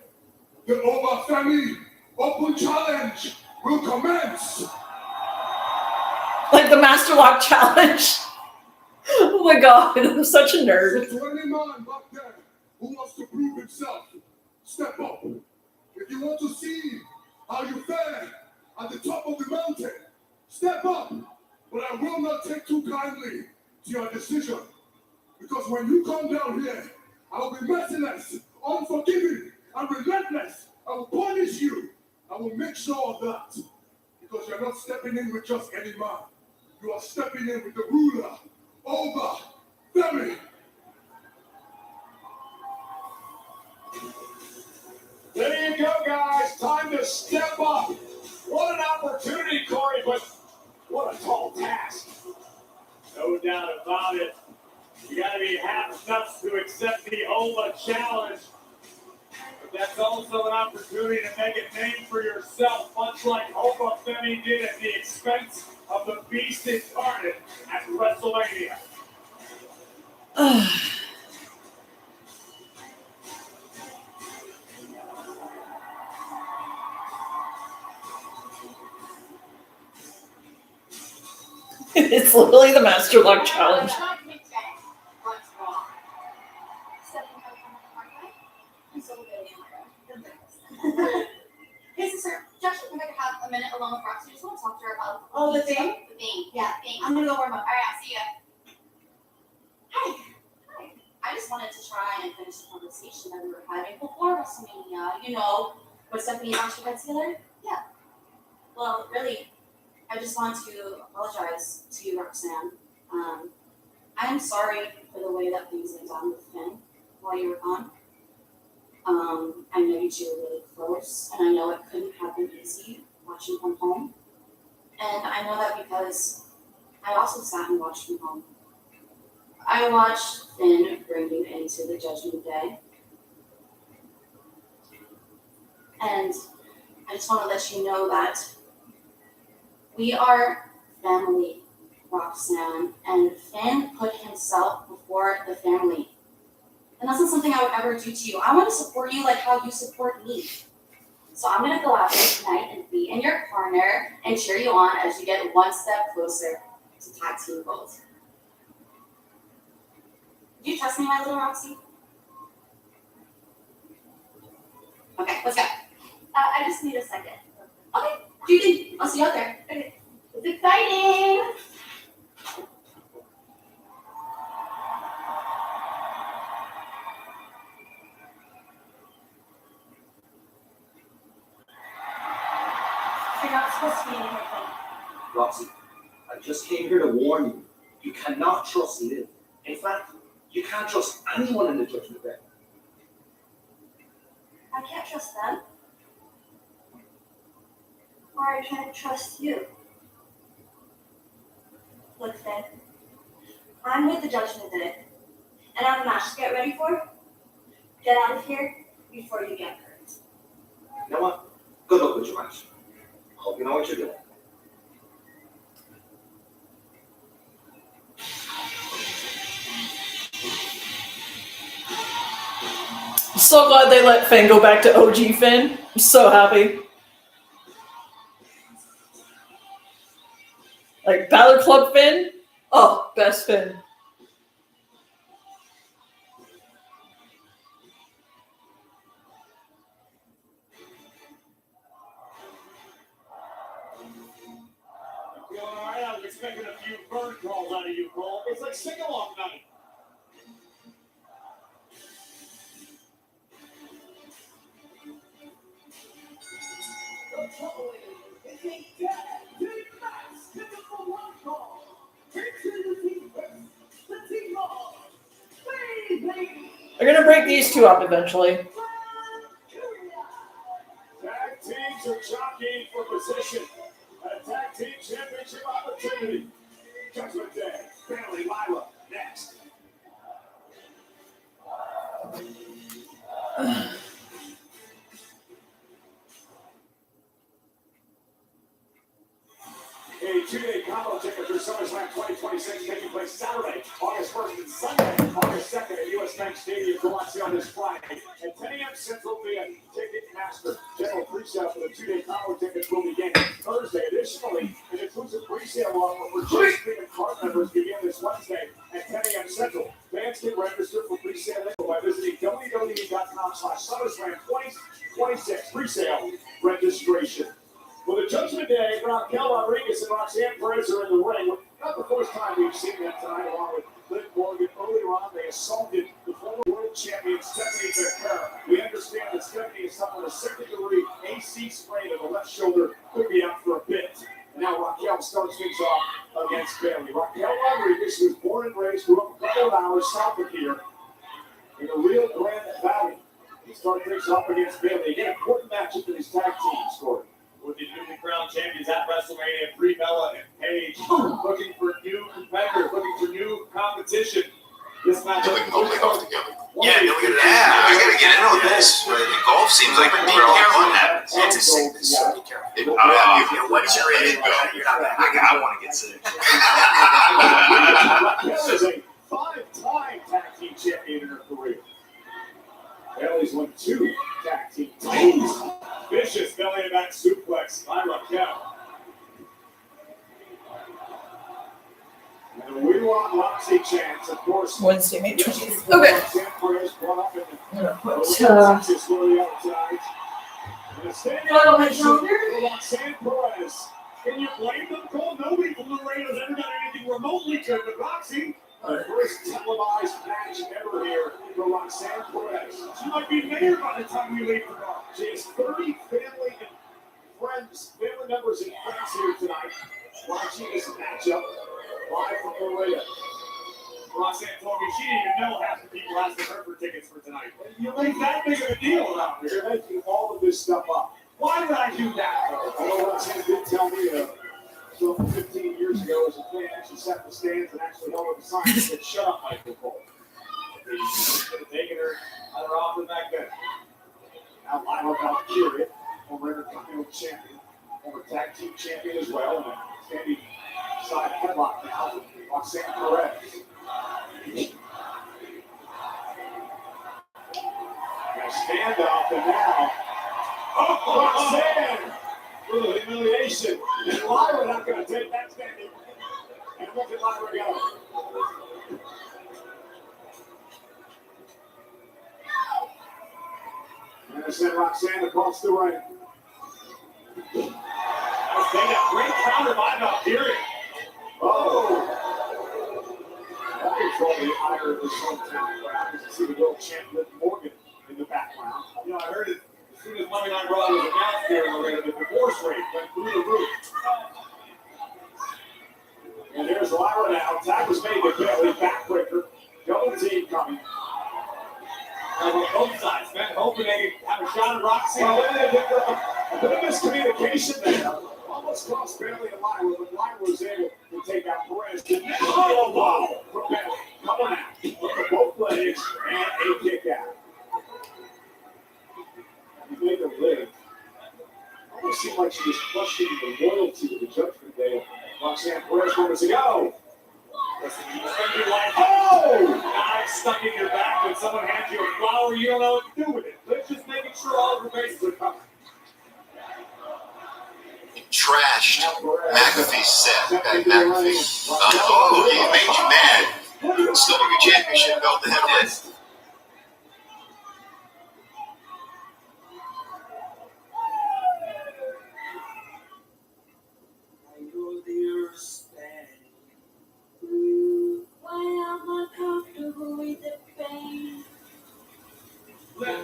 the Obafemi Open Challenge will commence. Like the Master Lock Challenge. Oh my god, I'm such a nerd. So to any man back there who wants to prove himself, step up. If you want to see how you fare at the top of the mountain, step up. But I will not take too kindly to your decision. Because when you come down here, I will be merciless, unforgiving, and relentless. I will punish you. I will make sure of that. Because you're not stepping in with just any man. You are stepping in with the ruler, Obafemi. There you go, guys. Time to step up. What an opportunity, Corey, but what a tall task. No doubt about it. You got to be half nuts to accept the Oba challenge. But that's also an opportunity to make a name for yourself, much like Obafemi did at the expense of the Beast incarnate at WrestleMania. It's literally the Master Lock Challenge. Hey, sister, Josh, if I could have a minute alone with Roxy, I just want to talk to her about the thing? The thing. Yeah, the thing. I'm gonna go warm up. All right, I'll see ya. Hi. Hi. I just wanted to try and finish the conversation that we were having before WrestleMania. You know, when Stephanie and Ashley got together? Yeah. Well, really, I just want to apologize to you, Roxanne. I'm sorry for the way that things went down with Finn while you were gone. I know you two were really close, and I know it couldn't have been easy watching from home. And I know that because I also sat and watched from home. I watched Finn bring you into the Judgment Day. And I just want to let you know that we are family, Roxanne, and Finn put himself before the family. And that's not something I would ever do to you. I want to support you like how you support me. So I'm going to go out there tonight and be in your corner and cheer you on as you get one step closer to tag team gold. Do you trust me, my little Roxy? Okay, let's go. I just need a second. Okay, you can. I'll see you out there. Okay. It's exciting! You're not supposed to be in here, Finn. Roxy, I just came here to warn you. You cannot trust Liv. In fact, you can't trust anyone in the Judgment Day. I can't trust them. Or I can't trust you. Look, Finn. I'm with the Judgment Day. And I have a match to get ready for. Get out of here before you get hurt. You know what? Good luck with your match. Hope you know what you're doing. I'm so glad they let Finn go back to OG Finn. I'm so happy. Like Balor Club Finn? Oh, best Finn. Feeling all right? I was expecting a few bird calls out of you, Cole. It's like sing-along night. The trouble is, it's a dead big match. This is the one call. Into the team first. The team on. Baby. They're gonna break these two up eventually. Tag teams are jockeying for position. A tag team championship opportunity. Judgment Day. Family Lila. Next. A two-day combo ticket for SummerSlam 2026 taking place Saturday, August 1st and Sunday, August 2nd at US Bank Stadium. To watch on this Friday at 10 a.m. Central via Ticketmaster. General pre-sale for the two-day combo tickets will begin Thursday. Additionally, an exclusive pre-sale offer for just premium card members begin this Wednesday at 10 a.m. Central. Fans can register for pre-sale by visiting www.com/SummerSlam 2026 pre-sale registration. For the Judgment Day, Raquel Rodriguez and Roxanne Perez are in the ring. Not the first time we've seen them tonight, along with Liv Morgan. Earlier on, they assaulted the former world champion Stephanie McMahon. We understand that Stephanie is suffering a second-degree AC sprain in the left shoulder, could be out for a bit. And now Raquel starts things off against Bayley. Raquel Rodriguez, who was born and raised, grew up a couple of hours south of here in the Rio Grande Valley. He starts things off against Bayley. Again, important matchup for these tag teams, Corey. With the newly crowned champions at WrestleMania, Brie Bella and Paige, looking for new competitors, looking for new competition. This match we can go play golf together. Yeah, we gotta get in with this. Golf seems like we're all fun at. It's a sickness, so be careful. Once you're in, you're not gonna. I want to get sick. Raquel is a 5-time tag team champion in her career. Bailey's won 2 tag team titles. Vicious belly to back suplex by Raquel. And we want Roxy chance, of course. Wednesday, May 20th. Okay. Roxanne Perez brought up in I'm gonna put Photo my shoulder. Roxanne Perez. Can you blame them, Cole? Nobody from Laredo's ever done anything remotely good with Roxy. The first televised match ever here for Roxanne Perez. She might be mayor by the time we leave the bar. She has 30 family and friends, family members, and friends here tonight watching this matchup live from Laredo. Roxanne told me she didn't even know half the people asking her for tickets for tonight. You make that big of a deal around here. You're making all of this stuff up. Why would I do that? Well, Roxanne did tell me so 15 years ago as a fan, she sat in the stands and actually held up a sign that said, "Shut up, Michael Cole." They should have taken her out of her office back then. Now Lila Valkyria, former Intercontinental Champion, former Tag Team Champion as well, and a standing side headlock now with Roxanne Perez. Got a standoff, and now Roxanne with a humiliation. And Lyra not going to take that standing. And look at Lyra go. And I sent Roxanne across the ring. That's a great counter by Valkyria. Oh! That is all the ire of this hometown crowd. You can see the world champ Liv Morgan in the background. You know, I heard it as soon as Monday Night Raw was announced here in Laredo, the divorce rate went through the roof. And there's Lyra now. Tag was made to Bailey. Backbreaker. Double team coming. On both sides, man, hoping they could have a shot at Roxy. Well, a bit of miscommunication there. Almost crossed Bailey and Lyra, but Lyra was able to take out Perez. Oh, wow! From Bailey, coming out with both legs and a kick out. You made her live. Almost seemed like she was questioning the loyalty to the Judgment Day of Roxanne Perez moments ago. Listen, you spend your life, knife stuck in your back when someone hands you a flower, you don't know what to do with it. Let's just making sure all of her bases are covered. Trashed McAfee's set. Pat McAfee. He made you mad. Still your championship belt to him. Why am I comfortable with the pain? Let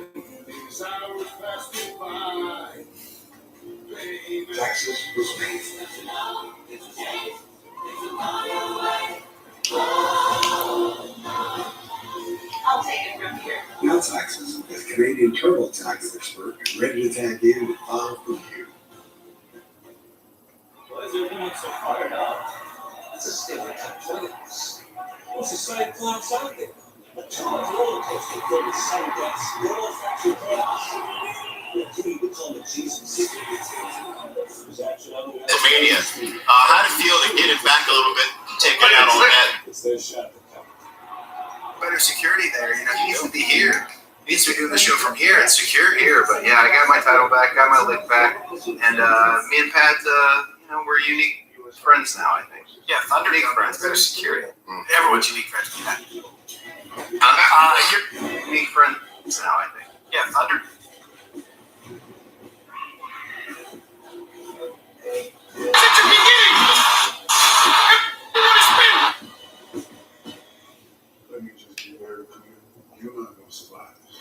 these hours pass me by. Texas was I'll take it from here. Now Texas is Canadian TurboTax expert and ready to tag in and file for you. Why is everyone so fired up? It's a stereotype choice. What's the side clown side there? A charged roller coaster filled with side gas, good old-fashioned chaos. The key to call it Jesus. Mania. How did it feel to get it back a little bit, take it out on that? It's their shot to come. Better security there. You know, he needs to be here. He needs to be doing the show from here. It's secure here. But yeah, I got my title back, got my lick back, and me and Pat, we're unique friends now. I think. Yeah, Thunder unique friends. Better security. Everyone's unique friends. You're unique friends now. I think. Yeah, Thunder. Since the beginning, everyone spin. Let me just be very clear. You're not going to survive this.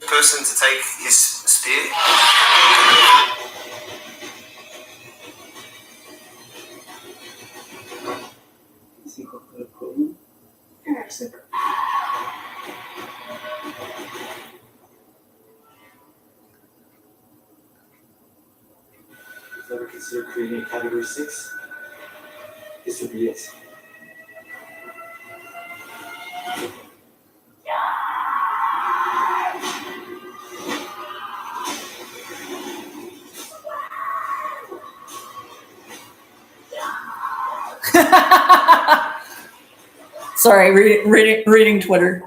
Person to take his spear. Ever consider creating a category 6? This would be it. Sorry, reading Twitter.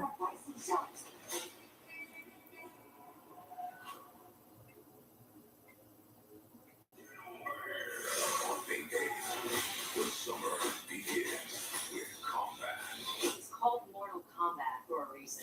It's called Mortal Kombat for a reason.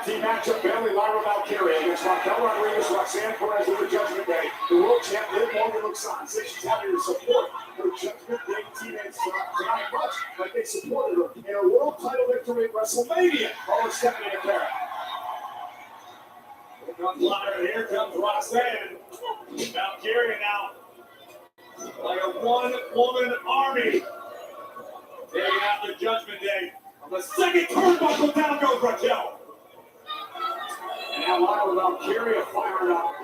team matchup, Bailey Lyra Valkyria against Raquel Rodriguez, Roxanne Perez in the Judgment Day. The world champ Liv Morgan looks on. Says she's having to support her Judgment Day teammates tonight, much like they supported her in her world title victory at WrestleMania over Stephanie McMahon. Here comes Lyra, and here comes Roxanne. Valkyria now, like a one-woman army, taking out the Judgment Day. On the second turnbuckle, down goes Raquel. And now Lyra Valkyria firing up.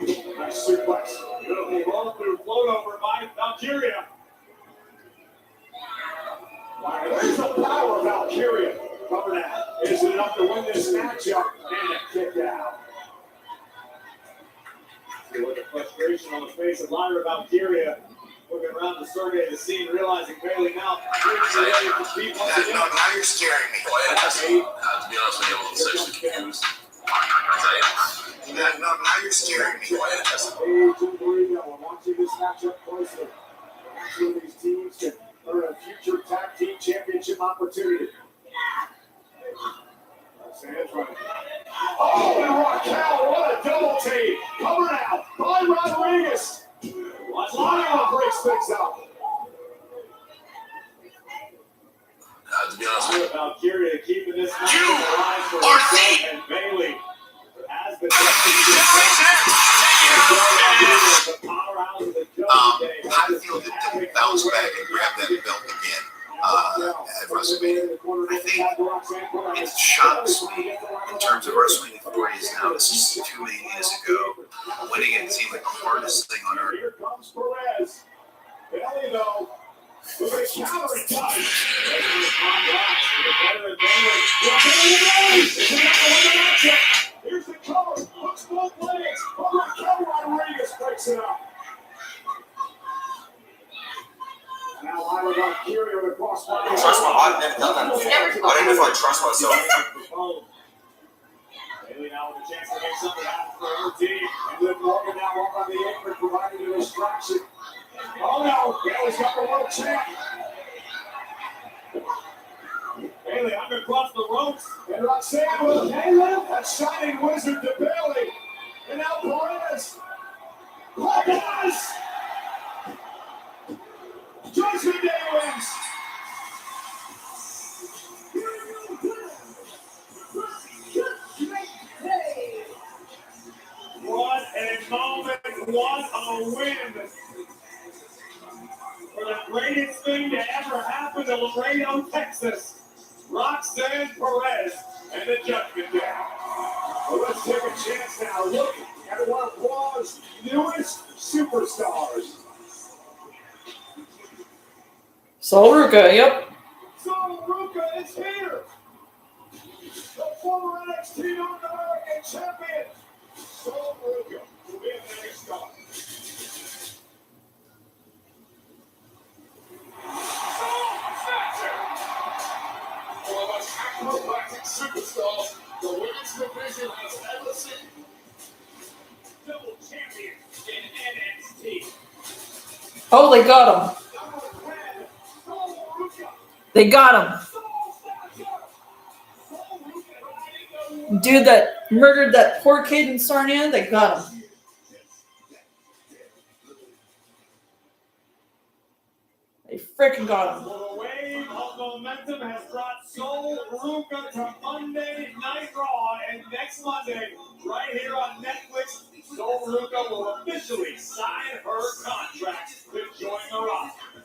Nice suplex. Beautiful roll through float over by Valkyria. There's the power of Valkyria. Cover that. Is it enough to win this matchup? And a kick out. See what the frustration on the face of Lyra Valkyria. Looking around to survey the scene, realizing Bailey now. No, now you're scaring me. To be honest with you, I'm sexually confused. Now you're scaring me. We're watching this matchup closely. Two of these teams can earn a future tag team championship opportunity. Oh, and Raquel, what a double team. Covered out by Rodriguez. Lyra breaks things up. To be honest with you, Valkyria keeping this match alive for herself and Bailey. Has been how do you feel to bounce back and grab that belt again at WrestleMania? I think it shocks me in terms of WrestleMania 40 is now. This is 2 years ago. Winning it seemed like the hardest thing on earth. Here comes Perez. Bailey, though, with a countering touch. Here's the cover. Hooks both legs. Raquel Rodriguez breaks it up. Now Lyra Valkyria with a crossbody. I've never done that before. I don't know if I trust myself. Bailey now with a chance to make something happen for her team. And Liv Morgan now up on the apron, providing a distraction. Oh no, Bailey's got the world champ. Bailey up across the ropes. And Roxanne with that shining wizard to Bailey. And now Perez. Perez! Judgment Day wins. What a moment, what a win. For the greatest thing to ever happen to Laredo, Texas, Roxanne Perez and the Judgment Day. Well, let's take a chance now. Look at one of Raw's newest superstars. Sol Ruca, yep. Sol Ruca is here. The former NXT North American champion. Sol Ruca will be the next star. One of the most acrobatic superstars the women's division has ever seen. Double champion in NXT. Oh, they got him. They got him. Dude that murdered that poor kid in Sarnia, they got him. They freaking got him. The wave of momentum has brought Sol Ruca to Monday Night Raw, and next Monday, right here on Netflix, Sol Ruca will officially sign her contract to join the roster.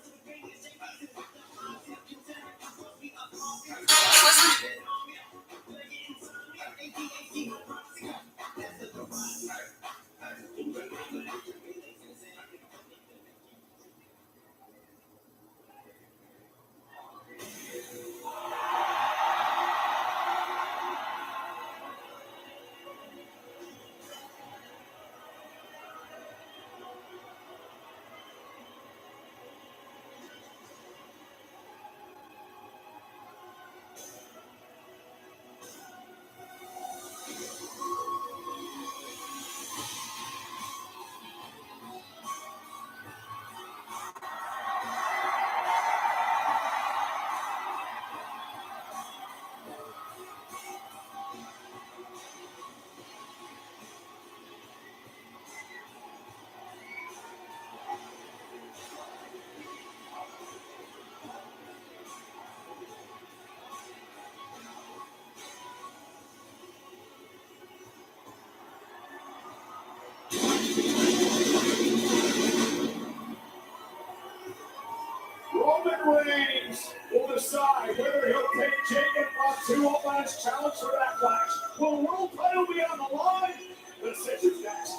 last challenge for that clash. Will the world title be on the line? The decision's next.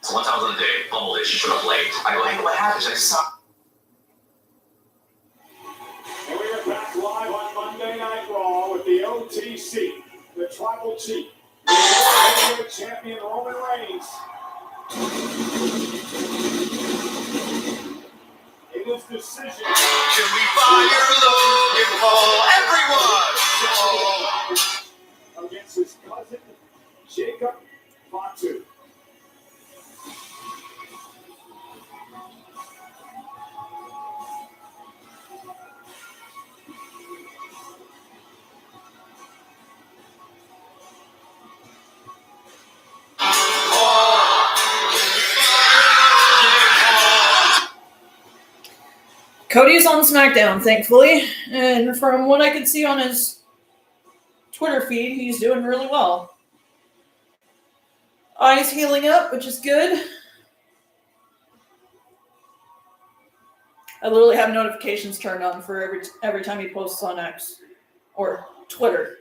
So 1 times in a day, fumbled it, she should have played. I go, hey, what happened? She's like, stop. And we are back live on Monday Night Raw with the OTC, the Tribal Chief, the Heavyweight Champion Roman Reigns. In his decision, Can we fire Logan Paul? Everyone! against his cousin, Jacob Fatu. Cody's on SmackDown, thankfully, and from what I could see on his Twitter feed, he's doing really well. Eyes healing up, which is good. I literally have notifications turned on for every time he posts on X or Twitter.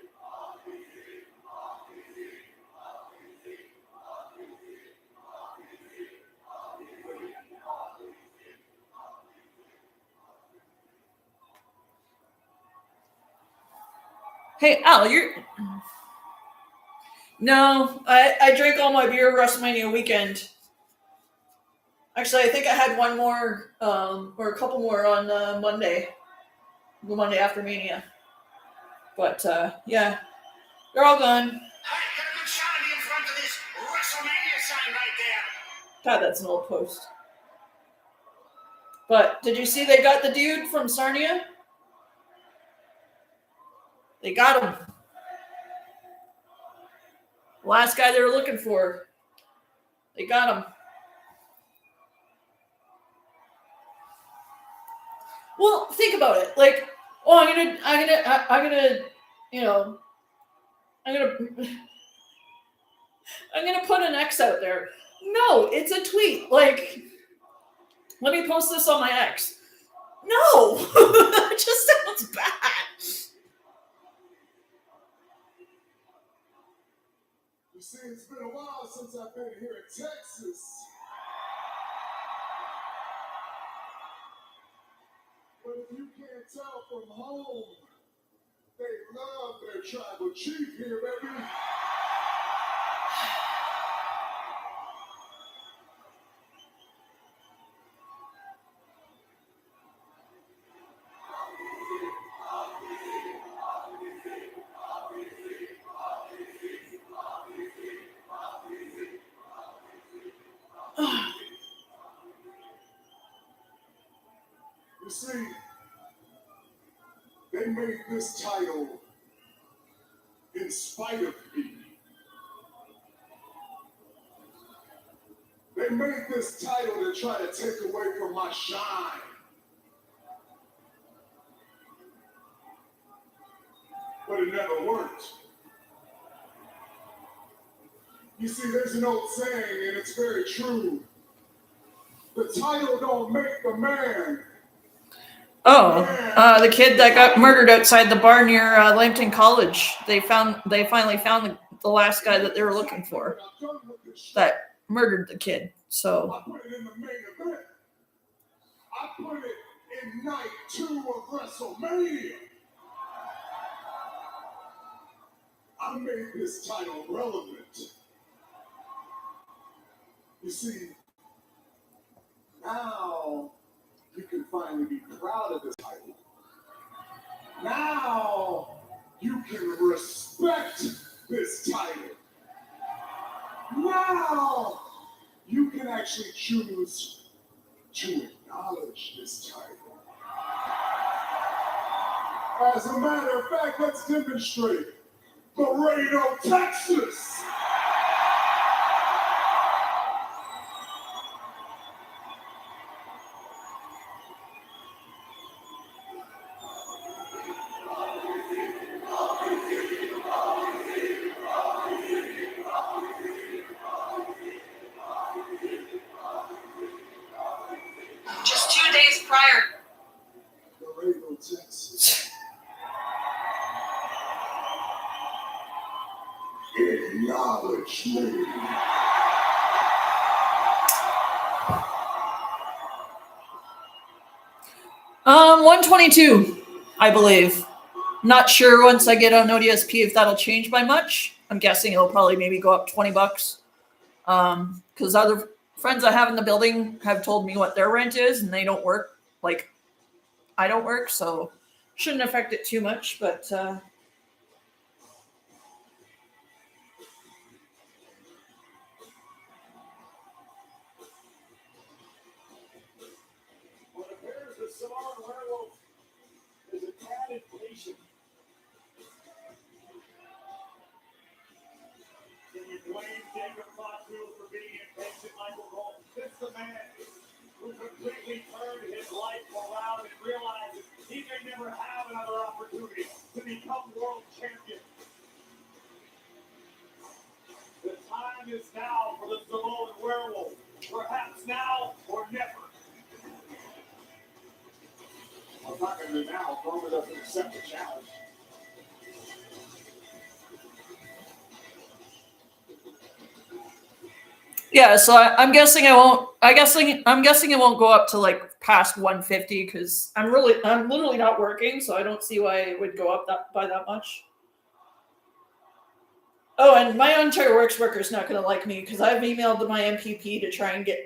Hey, Al, you're... No, I drank all my beer WrestleMania weekend. Actually, I think I had one more, or a couple more on Monday. The Monday after Mania. But, yeah. They're all gone. Hey, get a good shot of me in front of this WrestleMania sign right there. God, that's an old post. But, did you see they got the dude from Sarnia? They got him. Last guy they were looking for. They got him. Well, think about it. Like, oh, I'm gonna, you know, I'm gonna put an X out there. No, it's a tweet. Like, let me post this on my X. No, that just sounds bad. You see, it's been a while since I've been here in Texas. But if you can't tell from home, they love their tribal chief here, baby. You see, they made this title in spite of me. They made this title to try to take away from my shine. But it never worked. You see, there's an old saying, and it's very true. The title don't make the man. Oh, the kid that got murdered outside the bar near Lambton College. They finally found the last guy that they were looking for. That murdered the kid. So. I put it in the main event. I put it in night 2 of WrestleMania. I made this title relevant. You see, now you can finally be proud of this title. Now you can respect this title. Now you can actually choose to acknowledge this title. As a matter of fact, let's demonstrate. Laredo, Texas. Just 2 days prior. Laredo, Texas. Knowledge Lady. 122, I believe. Not sure once I get on ODSP if that'll change by much. I'm guessing it'll probably maybe go up $20. Because other friends I have in the building have told me what their rent is, and they don't work like I don't work, so shouldn't affect it too much. But What appears the Samoan werewolf is a tad impatient. Can you blame Jacob Fatu for being impatient, Michael Cole? This is the man who completely turned his life around and realizes he may never have another opportunity to become world champion. The time is now for the Samoan werewolf. Perhaps now or never. I'm not going to be now. Roman doesn't accept the challenge. yeah, so I'm guessing I won't. I'm guessing it won't go up to like past 150 because I'm literally not working, so I don't see why it would go up by that much. Oh, and my Ontario Works worker is not going to like me because I've emailed my MPP to try and get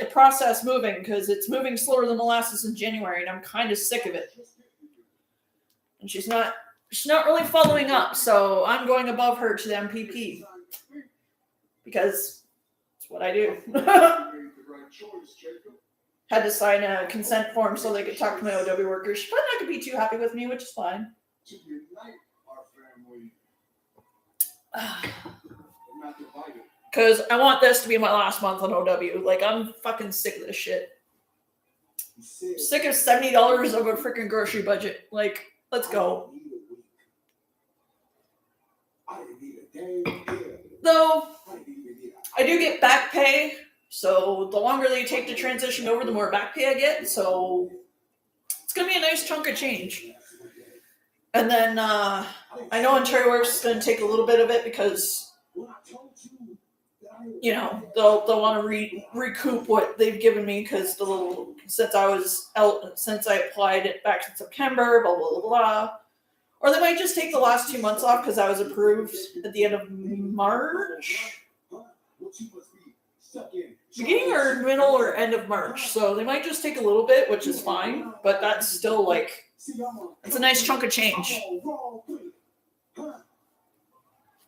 the process moving because it's moving slower than molasses in January, and I'm kind of sick of it. And she's not really following up, so I'm going above her to the MPP because it's what I do. Had to sign a consent form so they could talk to my OW workers. She probably not going to be too happy with me, which is fine. To unite our family. Not divided. Because I want this to be my last month on OW. Like, I'm fucking sick of this shit. Sick of $70 of a freaking grocery budget. Like, let's go. Though, I do get back pay, so the longer they take to transition over, the more back pay I get. So, it's going to be a nice chunk of change. And then, I know Ontario Works is going to take a little bit of it because, you know, they'll want to recoup what they've given me because since I applied it back in September, blah, blah, blah, blah. Or they might just take the last 2 months off because I was approved at the end of March. Beginning or middle or end of March. So they might just take a little bit, which is fine. But that's still like, it's a nice chunk of change.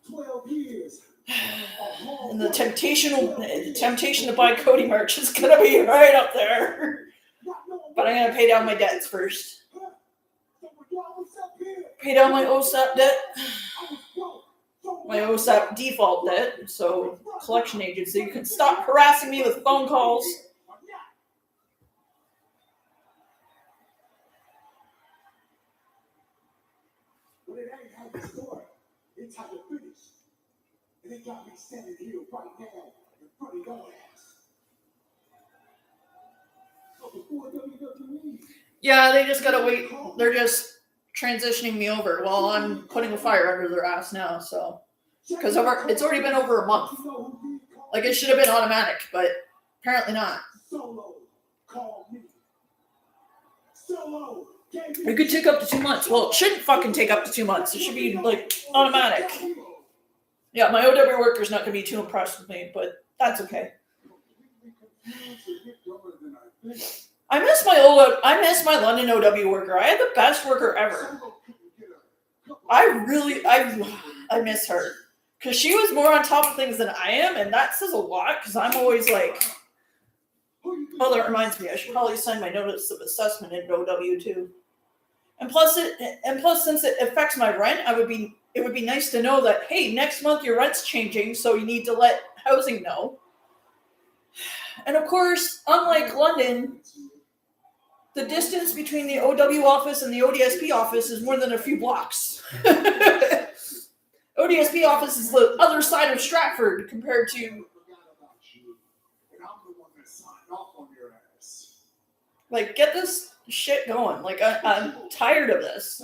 12 years. And the temptation to buy Cody merch is going to be right up there. But I'm going to pay down my debts first. Pay down my OSAP debt. My OSAP default debt. So, collection agency, you can stop harassing me with phone calls. But it ain't how you start. It's how you finish. And it got me standing here right now in front of your ass. So before WWE. Yeah, they just gotta wait. They're just transitioning me over while I'm putting a fire under their ass now. So, because it's already been over a month. Like it should have been automatic, but apparently not. Solo, call me. Solo. It could take up to 2 months. Well, it shouldn't fucking take up to 2 months. It should be like automatic. Yeah, my OW worker's not gonna be too impressed with me, but that's okay. I miss my London OW worker. I had the best worker ever. I miss her. Because she was more on top of things than I am, and that says a lot, because I'm always like, oh, that reminds me, I should probably sign my notice of assessment in OW too. And plus, since it affects my rent, it would be nice to know that, hey, next month your rent's changing, so you need to let housing know. And of course, unlike London, the distance between the OW office and the ODSP office is more than a few blocks. ODSP office is the other side of Stratford compared to, like, get this shit going. Like, I'm tired of this.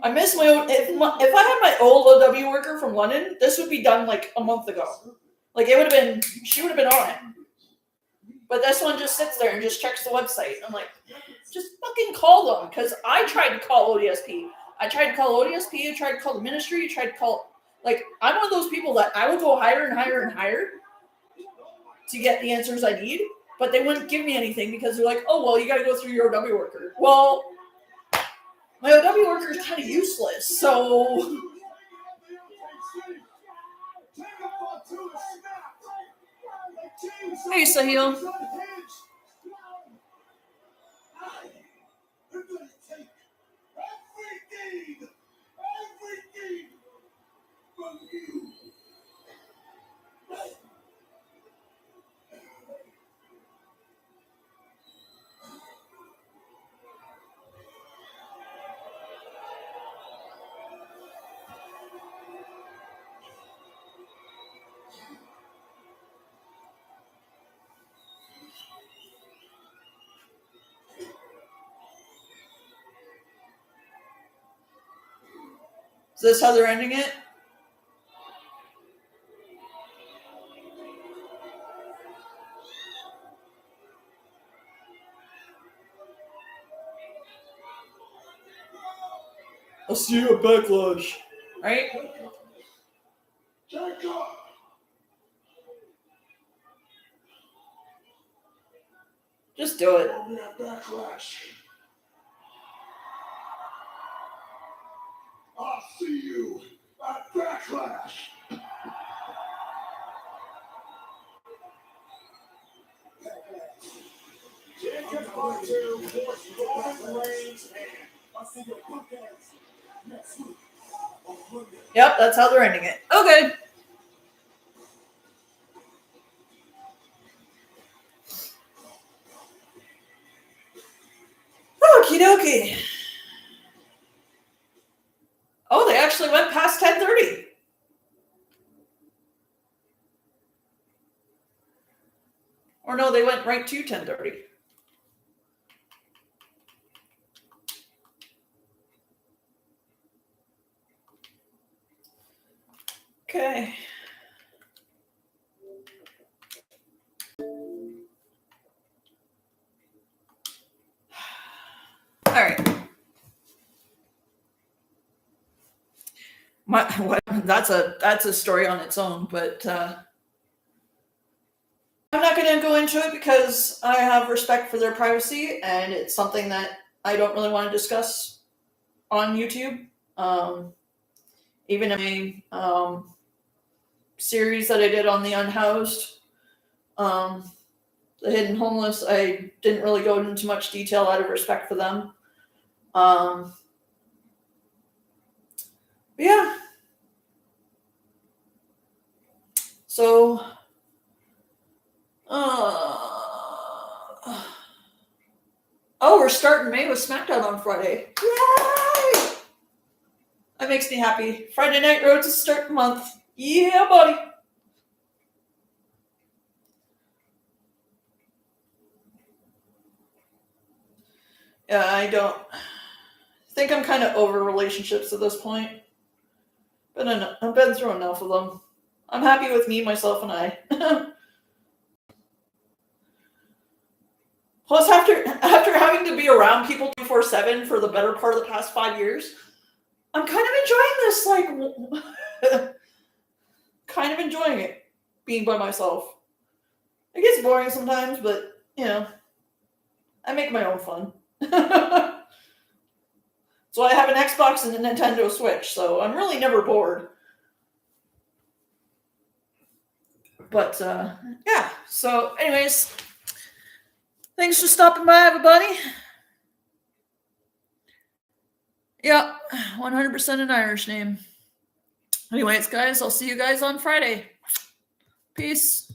I miss my own. If I had my old OW worker from London, this would be done like a month ago. Like it would have been, she would have been on it. But this one just sits there and just checks the website. I'm like, just fucking call them, because I tried to call ODSP. I tried to call ODSP. I tried to call the ministry. I tried to call. Like, I'm one of those people that I will go higher and higher and higher to get the answers I need, but they wouldn't give me anything because they're like, oh, well, you got to go through your OW worker. Well, my OW worker is kind of useless, so. Hey, Sahil. I'm gonna take everything from you. Is this how they're ending it? I'll see you at Backlash. Right? Just do it. Backlash. I'll see you at Backlash. Jacob Fatu forced Roman Reigns' hand. I'll see your punk ass next week. Yep, that's how they're ending it. Okay. Okie dokie. Oh, they actually went past 10:30. Or no, they went right to 10:30. Okay. All right. That's a story on its own, but I'm not going to go into it because I have respect for their privacy, and it's something that I don't really want to discuss on YouTube. Even in a series that I did on the Unhoused, the Hidden Homeless, I didn't really go into much detail out of respect for them. Yeah. So, oh, we're starting May with SmackDown on Friday. Yay! That makes me happy. Friday Night Raw to start the month. Yeah, buddy. Yeah, I don't think I'm kind of over relationships at this point. But I've been through enough of them. I'm happy with me, myself, and I. Plus, after having to be around people 24/7 for the better part of the past 5 years, I'm kind of enjoying this. Like, kind of enjoying it, being by myself. It gets boring sometimes, but you know, I make my own fun. So I have an Xbox and a Nintendo Switch, so I'm really never bored. But yeah, so anyways, thanks for stopping by, everybody. Yeah, 100% an Irish name. Anyways, guys, I'll see you guys on Friday. Peace.